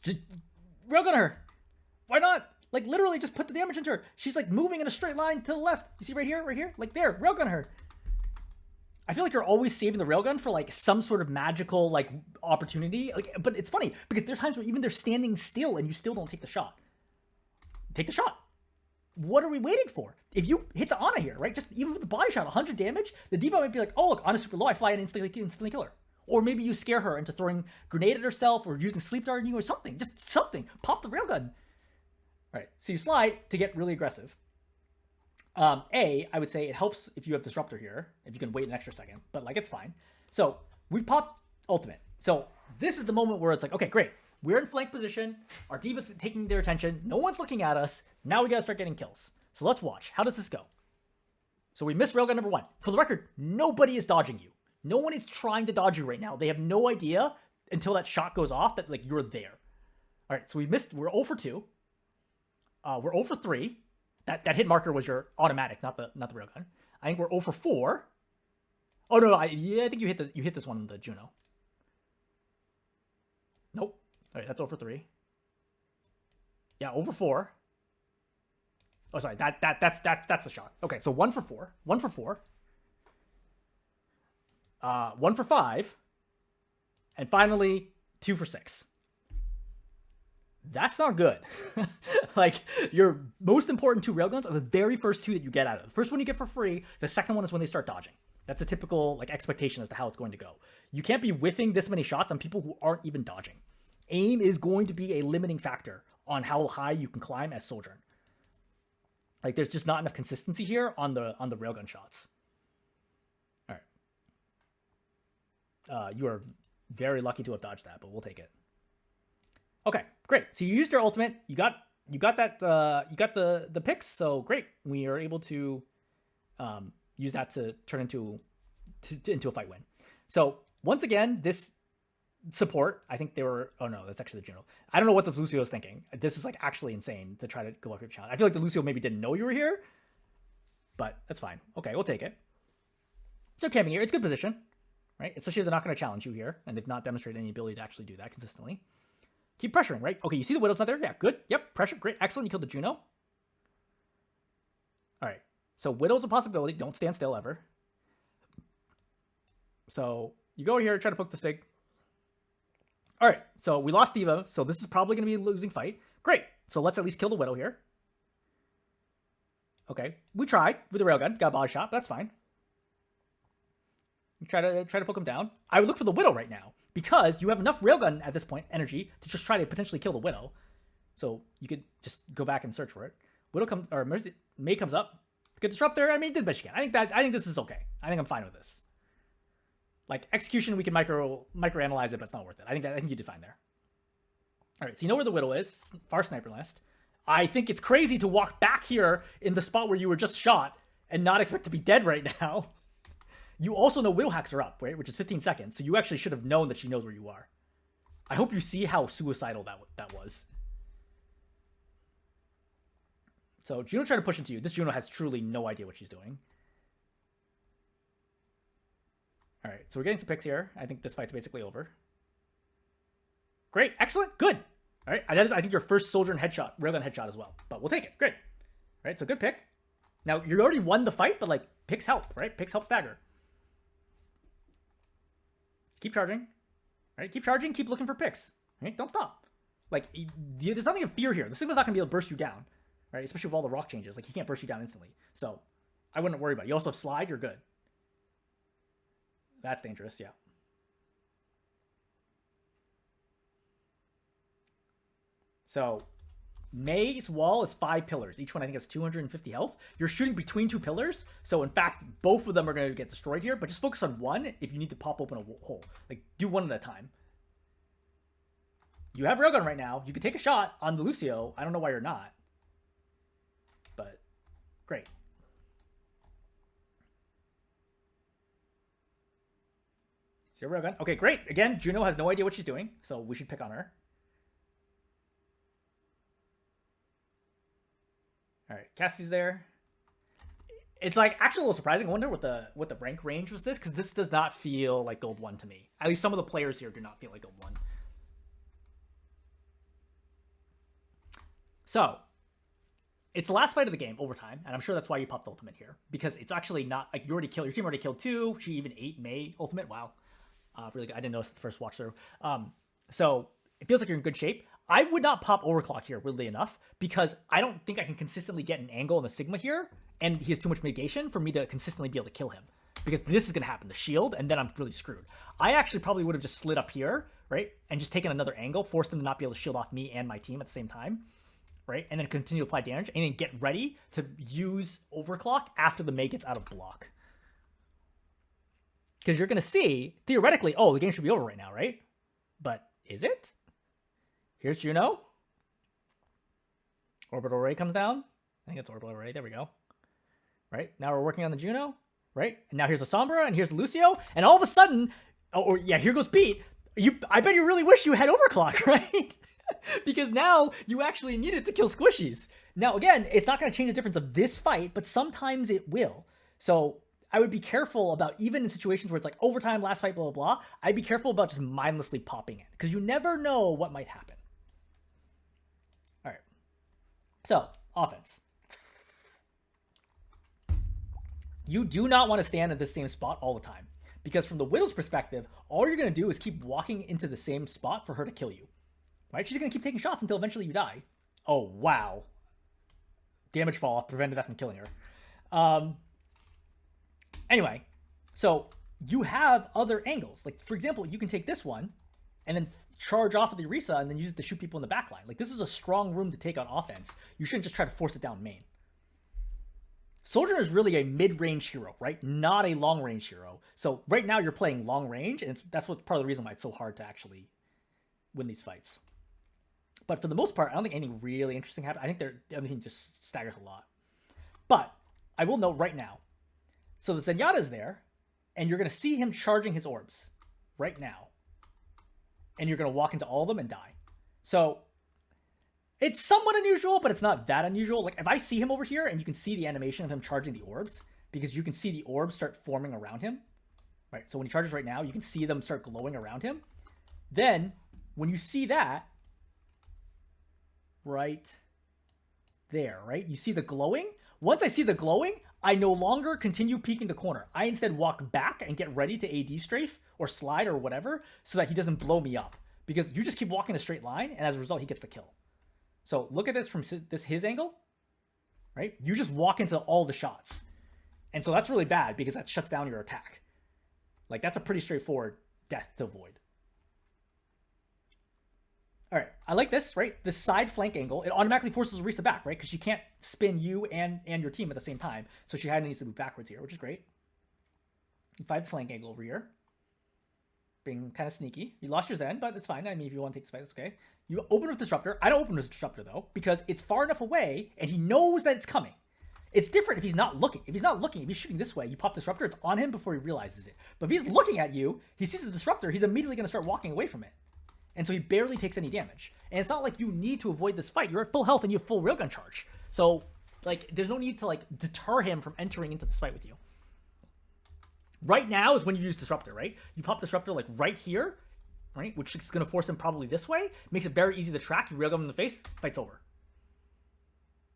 Just railgun her. Why not? Like, literally just put the damage into her. She's like moving in a straight line to the left. You see right here? Like there, railgun her. I feel like you're always saving the railgun for like some sort of magical like opportunity. Like, but it's funny because there's times where even they're standing still and you still don't take the shot. Take the shot. What are we waiting for? If you hit the Ana here, right? Just even with the body shot, 100 damage, the D.Va might be like, oh, look, Ana's super low. I fly in and instantly kill her. Or maybe you scare her into throwing grenade at herself or using sleep dart on you or something. Just something. Pop the railgun. All right. So you slide to get really aggressive. I would say it helps if you have disruptor here, if you can wait an extra second, but like it's fine. So we popped ultimate. So this is the moment where it's like, okay, great. We're in flank position. Our D.Va's taking their attention. No one's looking at us. Now we gotta start getting kills. So let's watch. How does this go? So we missed railgun number 1. For the record, nobody is dodging you. No one is trying to dodge you right now. They have no idea until that shot goes off that like you're there. All right, so we're 0 for 2. We're 0 for 3. That hit marker was your automatic, not the railgun. I think we're 0 for 4. Oh no, I think you hit this one in the Juno. Nope. All right, that's 0 for 3. Yeah, 0 for 4. Oh, sorry, that's the shot. Okay, so 1 for 4. 1 for 4. 1 for 5. And finally, 2 for 6. That's not good. Like, your most important 2 railguns are the very first 2 that you get out of it. The first one you get for free. The second one is when they start dodging. That's a typical like expectation as to how it's going to go. You can't be whiffing this many shots on people who aren't even dodging. Aim is going to be a limiting factor on how high you can climb as Sojourn. Like, there's just not enough consistency here on the railgun shots. All right. You are very lucky to have dodged that, but we'll take it. Okay, great. So you used your ultimate. You got that. You got the picks. So great. We are able to use that to turn into a fight win. So once again, this support, I think they were. Oh no, that's actually the general. I don't know what this Lucio is thinking. This is like actually insane to try to go up your challenge. I feel like the Lucio maybe didn't know you were here, but that's fine. Okay, we'll take it. So camping here, it's good position, right? Especially if they're not going to challenge you here, and they've not demonstrated any ability to actually do that consistently. Keep pressuring, right? Okay, you see the Widow's not there? Yeah, good. Yep, pressure. Great. Excellent. You killed the Juno. All right. So Widow's a possibility. Don't stand still ever. So you go here, try to poke the Sig. All right. So we lost Diva. So this is probably going to be a losing fight. Great. So let's at least kill the Widow here. Okay. We tried with the railgun. Got a body shot. That's fine. Try to poke him down. I would look for the Widow right now, because you have enough railgun at this point, energy, to just try to potentially kill the Widow. So you could just go back and search for it. Widow comes, or May comes up. Good disruptor. I mean, did the best you can. I think this is okay. I think I'm fine with this. Like, execution, we can microanalyze it, but it's not worth it. I think you did fine there. All right, so you know where the Widow is. Far sniper nest. I think it's crazy to walk back here in the spot where you were just shot and not expect to be dead right now. You also know Widow hacks are up, right? Which is 15 seconds. So you actually should have known that she knows where you are. I hope you see how suicidal that was. So Juno tried to push into you. This Juno has truly no idea what she's doing. All right, so we're getting some picks here. I think this fight's basically over. Great, excellent, good. All right, that is, I think, your first Sojourn headshot, railgun headshot as well. But we'll take it, great. All right, so good pick. Now, you already won the fight, but, like, picks help, right? Picks help stagger. Keep charging. Right? Keep charging. Keep looking for picks. Right? Don't stop. Like, there's nothing to fear here. The Sigma's not going to be able to burst you down. Right? Especially with all the rock changes. Like, he can't burst you down instantly. So, I wouldn't worry about it. You also have slide. You're good. That's dangerous. Yeah. So, May's wall is 5 pillars. Each one, I think, has 250 health. You're shooting between 2 pillars. So, in fact, both of them are going to get destroyed here. But just focus on one if you need to pop open a hole. Like, do one at a time. You have railgun right now. You could take a shot on the Lucio. I don't know why you're not. But, great. So, railgun. Okay, great. Again, Juno has no idea what she's doing. So, we should pick on her. All right, Cassie's there. It's like actually a little surprising. I wonder what the rank range was this, because this does not feel like Gold 1 to me. At least some of the players here do not feel like Gold 1. So, it's the last fight of the game, overtime, and I'm sure that's why you popped the ultimate here, because it's actually not like your team already killed 2. She even ate May ultimate. Wow, really good. I didn't notice the first watch through. So it feels like you're in good shape. I would not pop overclock here, weirdly enough, because I don't think I can consistently get an angle on the Sigma here, and he has too much mitigation for me to consistently be able to kill him. Because this is going to happen, the shield, and then I'm really screwed. I actually probably would have just slid up here, right, and just taken another angle, forced him to not be able to shield off me and my team at the same time, right, and then continue to apply damage, and then get ready to use overclock after the May gets out of block. Because you're going to see, theoretically, oh, the game should be over right now, right? But is it? Here's Juno. Orbital Ray comes down. I think it's Orbital Ray. There we go. Right? Now we're working on the Juno. right? And now here's a Sombra, and here's a Lucio, and all of a sudden, or yeah, here goes Pete. I bet you really wish you had overclock, right? Because now you actually need it to kill squishies. Now, again, it's not going to change the difference of this fight, but sometimes it will. So I would be careful about, even in situations where it's like overtime, last fight, blah, blah, blah, I'd be careful about just mindlessly popping it, because you never know what might happen. All right. So, offense. You do not want to stand at the same spot all the time, because from the Widow's perspective, all you're going to do is keep walking into the same spot for her to kill you. Right? She's going to keep taking shots until eventually you die. Oh, wow. Damage fall off prevented that from killing her. Anyway, so you have other angles. Like, for example, you can take this one and then charge off of the Orisa and then use it to shoot people in the back line. Like, this is a strong room to take on offense. You shouldn't just try to force it down main. Sojourn is really a mid-range hero, right? Not a long-range hero. So right now you're playing long-range, and that's what part of the reason why it's so hard to actually win these fights. But for the most part, I don't think anything really interesting happened. I think everything just staggers a lot. But I will note right now, so the Zenyatta's there, and you're going to see him charging his orbs right now. And you're going to walk into all of them and die. So it's somewhat unusual, but it's not that unusual. Like, if I see him over here, and you can see the animation of him charging the orbs, because you can see the orbs start forming around him. Right, so when he charges right now, you can see them start glowing around him. Then, when you see that, right there, right? You see the glowing? Once I see the glowing, I no longer continue peeking the corner. I instead walk back and get ready to AD strafe or slide or whatever so that he doesn't blow me up. Because you just keep walking a straight line, and as a result, he gets the kill. So look at this from his angle, right? You just walk into all the shots. And so that's really bad because that shuts down your attack. Like, that's a pretty straightforward death to avoid. All right, I like this, right? This side flank angle, it automatically forces Orisa back, right? Because she can't spin you and your team at the same time. So she needs to move backwards here, which is great. You find the flank angle over here. Being kind of sneaky. You lost your Zen, but it's fine. I mean, if you want to take this fight, that's okay. You open with Disruptor. I don't open with Disruptor, though, because it's far enough away, and he knows that it's coming. It's different if he's not looking. If he's not looking, if he's shooting this way, you pop Disruptor, it's on him before he realizes it. But if he's looking at you, he sees the Disruptor, he's immediately going to start walking away from it. And so he barely takes any damage. And it's not like you need to avoid this fight. You're at full health and you have full railgun charge. So, like, there's no need to, like, deter him from entering into this fight with you. Right now is when you use Disruptor, right? You pop Disruptor, like, right here, right? Which is going to force him probably this way. Makes it very easy to track. You railgun him in the face, fight's over.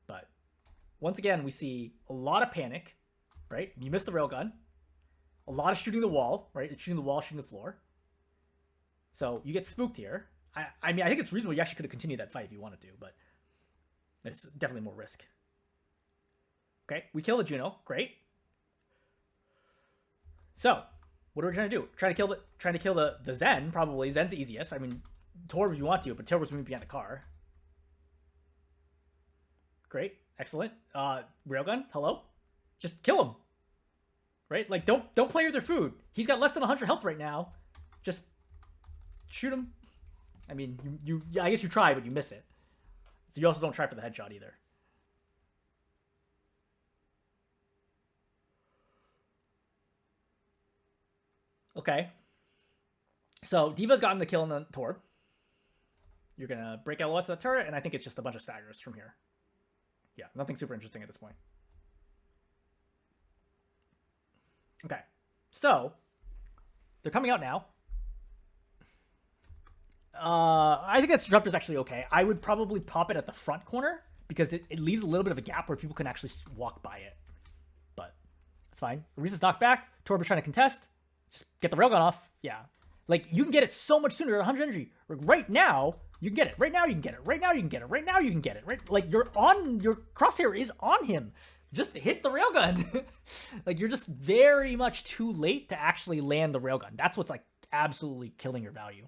But, once again, we see a lot of panic, right? You miss the railgun. A lot of shooting the wall, right? It's shooting the wall, shooting the floor. So you get spooked here. I mean, I think it's reasonable. You actually could have continued that fight if you wanted to, but it's definitely more risk. Okay, we kill the Juno. Great. So, what are we trying to do? Trying to kill the Zen, probably. Zen's the easiest. I mean, Torb if you want to, but Torb's moving behind the car. Great. Excellent. Railgun, hello? Just kill him. Right? Like, don't play with their food. He's got less than 100 health right now. Just shoot him. I mean, I guess you try, but you miss it. So you also don't try for the headshot either. Okay. So D.Va's gotten the kill on the Torb. You're going to break LOS of that turret, and I think it's just a bunch of staggers from here. Yeah, nothing super interesting at this point. Okay. So, they're coming out now. I think that Disruptor is actually okay. I would probably pop it at the front corner because it leaves a little bit of a gap where people can actually walk by it. But it's fine. Orisa's knocked back. Torb is trying to contest. Just get the railgun off. Yeah. Like, you can get it so much sooner at 100 energy. Right now, you can get it. Right now, you can get it. Right now, you can get it. Right now, you can get it. Right? Like, your crosshair is on him. Just hit the railgun. Like, you're just very much too late to actually land the railgun. That's what's, like, absolutely killing your value.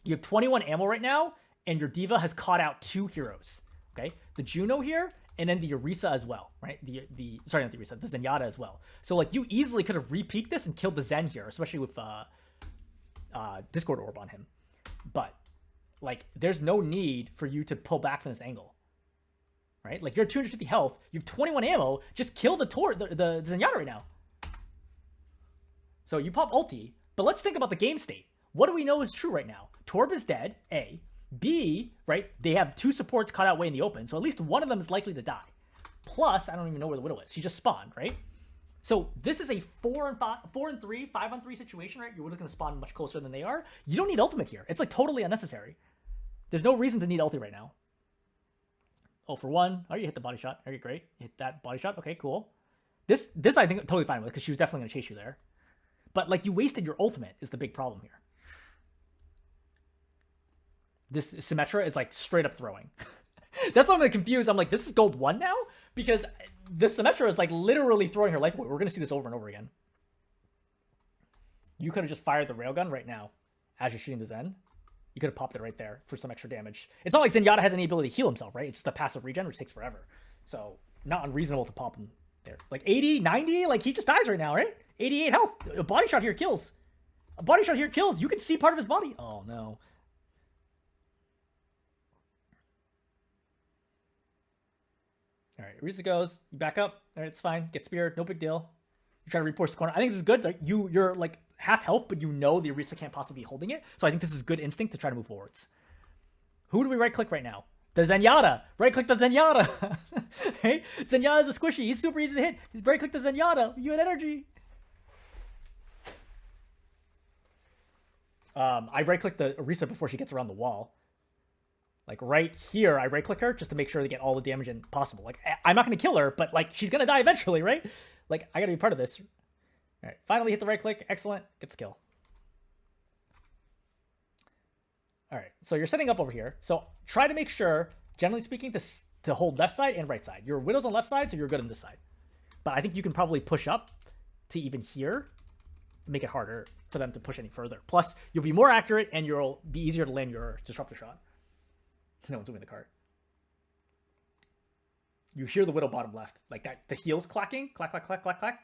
You have 21 ammo right now, and your D.Va has caught out 2 heroes. Okay? The Juno here, and then the Orisa as well, right? Sorry, not the Orisa, the Zenyatta as well. So, like, you easily could have re-peeked this and killed the Zen here, especially with Discord Orb on him. But, like, there's no need for you to pull back from this angle. right? Like, you're at 250 health, you have 21 ammo, just kill the Zenyatta right now. So you pop ulti, but let's think about the game state. What do we know is true right now? Torb is dead, A. B, right, they have 2 supports cut out way in the open, so at least one of them is likely to die. Plus, I don't even know where the Widow is. She just spawned, right? So this is a 4 and 3, 5 on 3 situation, right? Your Widow's gonna spawn much closer than they are. You don't need ultimate here. It's like totally unnecessary. There's no reason to need ulti right now. Oh, for 1. Oh, you hit the body shot. Okay, great. You hit that body shot. Okay, cool. This I think totally fine with, because she was definitely gonna chase you there. But like, you wasted your ultimate is the big problem here. This Symmetra is like straight up throwing. That's why I'm like confused. I'm like, this is gold 1 now? Because this Symmetra is like literally throwing her life away. We're going to see this over and over again. You could have just fired the railgun right now as you're shooting the Zen. You could have popped it right there for some extra damage. It's not like Zenyatta has any ability to heal himself, right? It's just a passive regen, which takes forever. So not unreasonable to pop him there. Like 80, 90, like he just dies right now, right? 88 health. A body shot here kills. A body shot here kills. You can see part of his body. Oh, no. All right, Risa goes. You back up. All right, it's fine. Get speared. No big deal. You try to reinforce the corner. I think this is good. Like you're like half health, but you know the Orisa can't possibly be holding it. So I think this is good instinct to try to move forwards. Who do we right click right now? The Zenyatta. Right click the Zenyatta. Right? Zenyatta's a squishy. He's super easy to hit. Right click the Zenyatta. You had energy. I right click the Orisa before she gets around the wall. Like right here, I right click her just to make sure to get all the damage in possible. Like I'm not gonna kill her, but like she's gonna die eventually, right? Like I gotta be part of this. All right, finally hit the right click. Excellent, gets the kill. All right, so you're setting up over here. So try to make sure, generally speaking, to hold left side and right side. Your Widow's on left side, so you're good on this side. But I think you can probably push up to even here, make it harder for them to push any further. Plus, you'll be more accurate and you'll be easier to land your disruptor shot. No one's doing the cart. You hear the Widow bottom left. Like that, the heels clacking. Clack, clack, clack, clack, clack.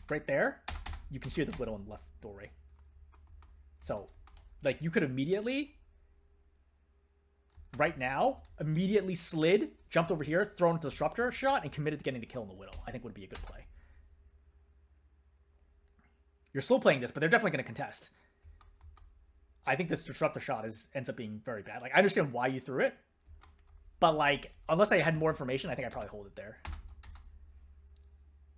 Right there. You can hear the Widow in the left doorway. So, like, you could immediately, right now, immediately slid, jumped over here, thrown into the disruptor shot, and committed to getting the kill on the Widow. I think would be a good play. You're slow playing this, but they're definitely going to contest. I think this disruptor shot ends up being very bad. Like, I understand why you threw it, but like, unless I had more information, I think I'd probably hold it there.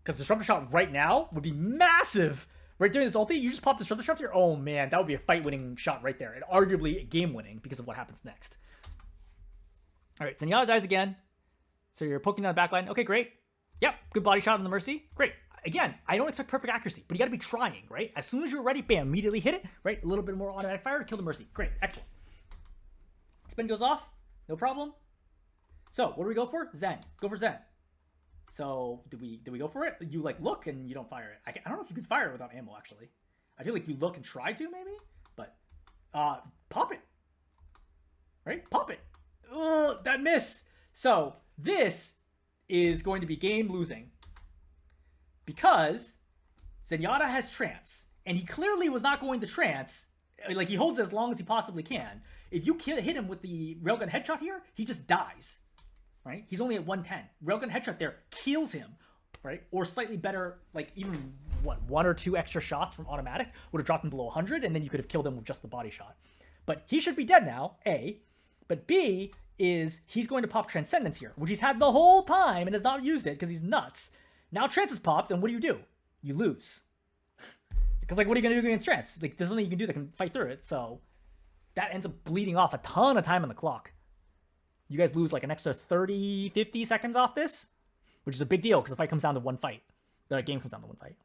Because disruptor shot right now would be massive. Right during this ulti, you just pop disruptor shot here. Oh man, that would be a fight-winning shot right there, and arguably game-winning because of what happens next. All right, Zenyatta dies again. So you're poking down the backline. Okay, great. Yep, good body shot on the Mercy. Great. Again, I don't expect perfect accuracy, but you got to be trying, right? As soon as you're ready, bam, immediately hit it, right? A little bit more automatic fire, kill the Mercy. Great, excellent. Spin goes off, no problem. So, what do we go for? Zen. Go for Zen. So, do we go for it? You, like, look and you don't fire it. I don't know if you can fire it without ammo, actually. I feel like you look and try to, maybe? But, pop it. Right? Pop it. Ugh, that miss. So, this is going to be game losing. Because Zenyatta has trance, and he clearly was not going to trance. Like, he holds it as long as he possibly can. If you hit him with the railgun headshot here, he just dies, right? He's only at 110. Railgun headshot there kills him, right? Or slightly better, like even, what, 1 or 2 extra shots from automatic would have dropped him below 100, and then you could have killed him with just the body shot. But he should be dead now, A. But B is he's going to pop Transcendence here, which he's had the whole time and has not used it because he's nuts. Now Trance is popped, and what do? You lose. Because, like, what are you going to do against Trance? Like, there's nothing you can do that can fight through it, so that ends up bleeding off a ton of time on the clock. You guys lose, like, an extra 30, 50 seconds off this, which is a big deal, because the fight comes down to one fight. The game comes down to one fight.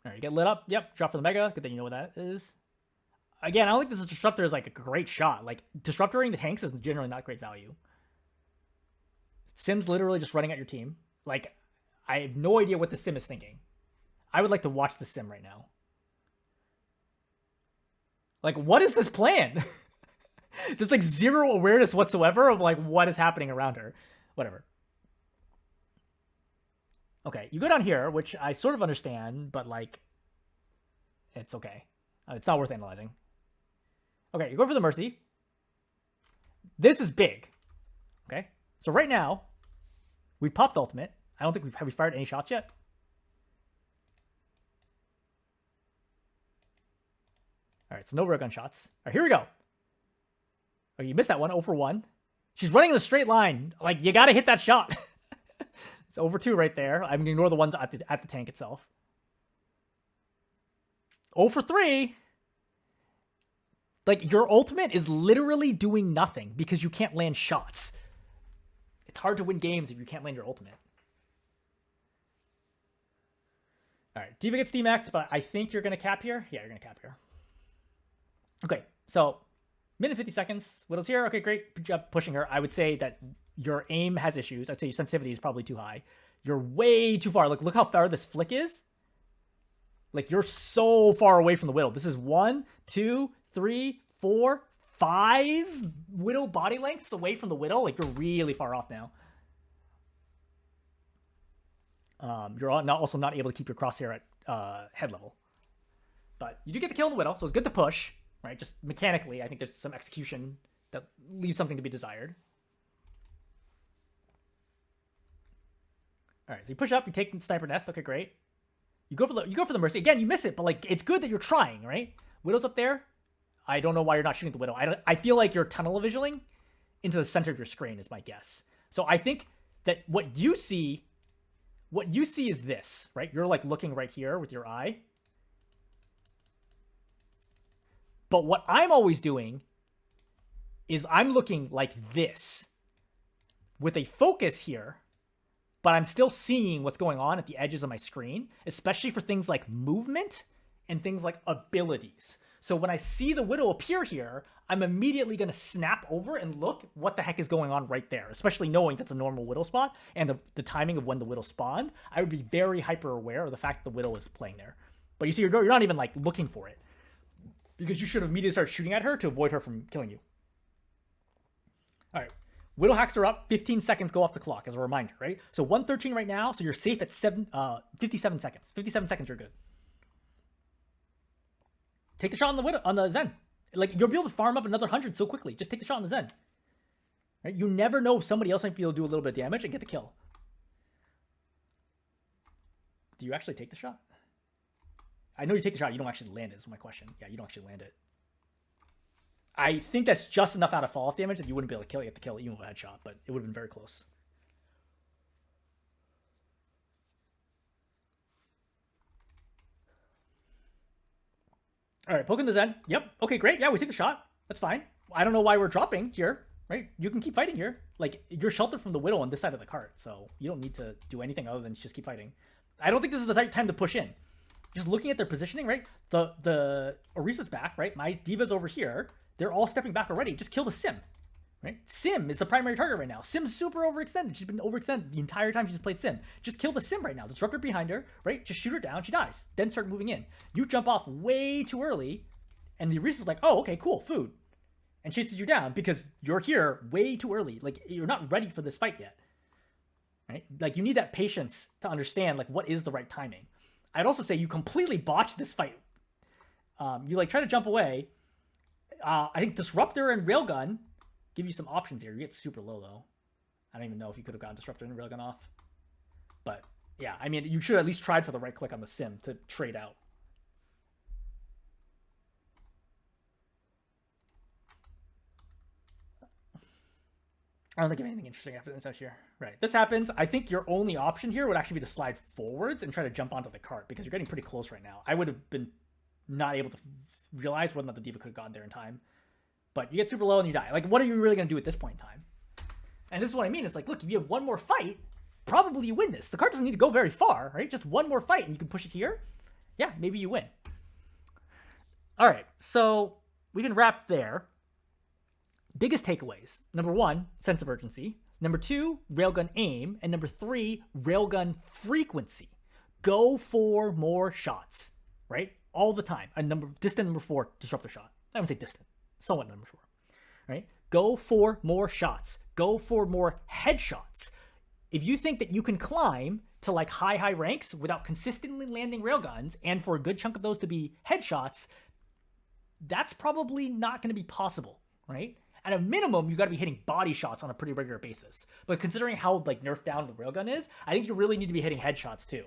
All right, you get lit up. Yep, drop for the Mega. Good that you know what that is. Again, I don't think this Disruptor is, like, a great shot. Like, Disruptoring the tanks is generally not great value. Sim's literally just running at your team. Like, I have no idea what the Sim is thinking. I would like to watch the Sim right now. Like, what is this plan? There's, like, zero awareness whatsoever of, like, what is happening around her. Whatever. Okay, you go down here, which I sort of understand, but, like, it's okay. It's not worth analyzing. Okay, you go for the Mercy. This is big. Okay? So right now, we popped ultimate. I don't think have we fired any shots yet? All right, so no railgun shots. All right, here we go. Oh, you missed that one. 0 for 1. She's running in a straight line. Like, you got to hit that shot. It's over 2 right there. I'm going to ignore the ones at the tank itself. 0 for 3. Like, your ultimate is literally doing nothing because you can't land shots. It's hard to win games if you can't land your ultimate. All right, D.Va gets demacked, but I think you're going to cap here. Yeah, you're going to cap here. Okay, so minute 50 seconds. Widow's here. Okay, great. Good job pushing her. I would say that your aim has issues. I'd say your sensitivity is probably too high. You're way too far. Look how far this flick is. Like, you're so far away from the Widow. This is 1, 2, 3, 4, 5 Widow body lengths away from the Widow. Like, you're really far off now. You're also not able to keep your crosshair at head level. But you do get the kill on the Widow, so it's good to push. Right, just mechanically, I think there's some execution that leaves something to be desired. All right, so you push up, you take the sniper nest. Okay, great. You go for the mercy again. You miss it, but like it's good that you're trying, right? Widow's up there. I don't know why you're not shooting the Widow. I feel like you're tunnel visioning into the center of your screen is my guess. So I think that what you see is this, right? You're like looking right here with your eye. But what I'm always doing is I'm looking like this with a focus here, but I'm still seeing what's going on at the edges of my screen, especially for things like movement and things like abilities. So when I see the Widow appear here, I'm immediately going to snap over and look what the heck is going on right there, especially knowing that's a normal Widow spot and the timing of when the Widow spawned. I would be very hyper aware of the fact that the Widow is playing there. But you see, you're not even like looking for it, because you should immediately start shooting at her to avoid her from killing you. All right. Widow hacks her up. 15 seconds go off the clock as a reminder, right? So 113 right now, so you're safe at 57 seconds. 57 seconds, you're good. Take the shot on the Zen. Like, you'll be able to farm up another 100 so quickly. Just take the shot on the Zen. Right? You never know if somebody else might be able to do a little bit of damage and get the kill. Do you actually take the shot? I know you take the shot, you don't actually land it, is my question. Yeah, you don't actually land it. I think that's just enough out of fall-off damage that you wouldn't be able to get the kill even with a headshot, but it would have been very close. All right, poking the Zen. Yep, okay, great. Yeah, we take the shot. That's fine. I don't know why we're dropping here, right? You can keep fighting here. Like, you're sheltered from the Widow on this side of the cart, so you don't need to do anything other than just keep fighting. I don't think this is the right time to push in. Just looking at their positioning, right? The Orisa's back, right? My D.Va's over here. They're all stepping back already. Just kill the Sim, right? Sim is the primary target right now. Sim's super overextended. She's been overextended the entire time she's played Sim. Just kill the Sim right now. Disrupt her behind her, right? Just shoot her down. She dies. Then start moving in. You jump off way too early, and the Orisa's like, oh, okay, cool, food. And chases you down because you're here way too early. Like, you're not ready for this fight yet, right? Like, you need that patience to understand, like, what is the right timing. I'd also say you completely botched this fight. You like try to jump away. I think Disruptor and Railgun give you some options here. You get super low though. I don't even know if you could have gotten Disruptor and Railgun off. But yeah, I mean, you should have at least tried for the right click on the Sim to trade out. I don't think of anything interesting after this out here. Right. This happens. I think your only option here would actually be to slide forwards and try to jump onto the cart because you're getting pretty close right now. I would have been not able to realize whether or not the D.Va could have gotten there in time. But you get super low and you die. Like, what are you really going to do at this point in time? And this is what I mean. It's like, look, if you have one more fight, probably you win this. The cart doesn't need to go very far, right? Just one more fight and you can push it here. Yeah, maybe you win. All right. So we can wrap there. Biggest takeaways. Number 1, sense of urgency. Number 2, railgun aim. And number 3, railgun frequency. Go for more shots, right? All the time. And distant number 4, disruptor shot. I wouldn't say distant. Somewhat number 4, right? Go for more shots. Go for more headshots. If you think that you can climb to like high ranks without consistently landing railguns and for a good chunk of those to be headshots, that's probably not going to be possible, right? At a minimum, you got to be hitting body shots on a pretty regular basis. But considering how like nerfed down the railgun is, I think you really need to be hitting headshots too.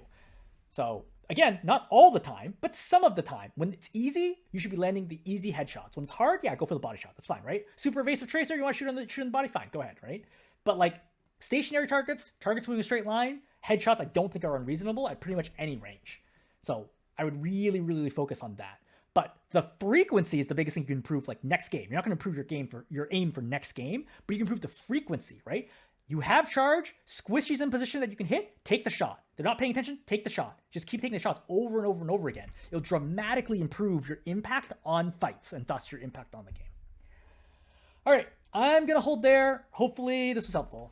So again, not all the time, but some of the time. When it's easy, you should be landing the easy headshots. When it's hard, yeah, go for the body shot. That's fine, right? Super evasive tracer, you want to shoot in the body? Fine, go ahead, right? But like stationary targets moving a straight line, headshots I don't think are unreasonable at pretty much any range. So I would really, really focus on that. But the frequency is the biggest thing you can improve like next game. You're not going to improve your aim for next game, but you can improve the frequency, right? You have charge, squishies in position that you can hit, take the shot. They're not paying attention, take the shot. Just keep taking the shots over and over and over again. It'll dramatically improve your impact on fights and thus your impact on the game. All right, I'm going to hold there. Hopefully this was helpful.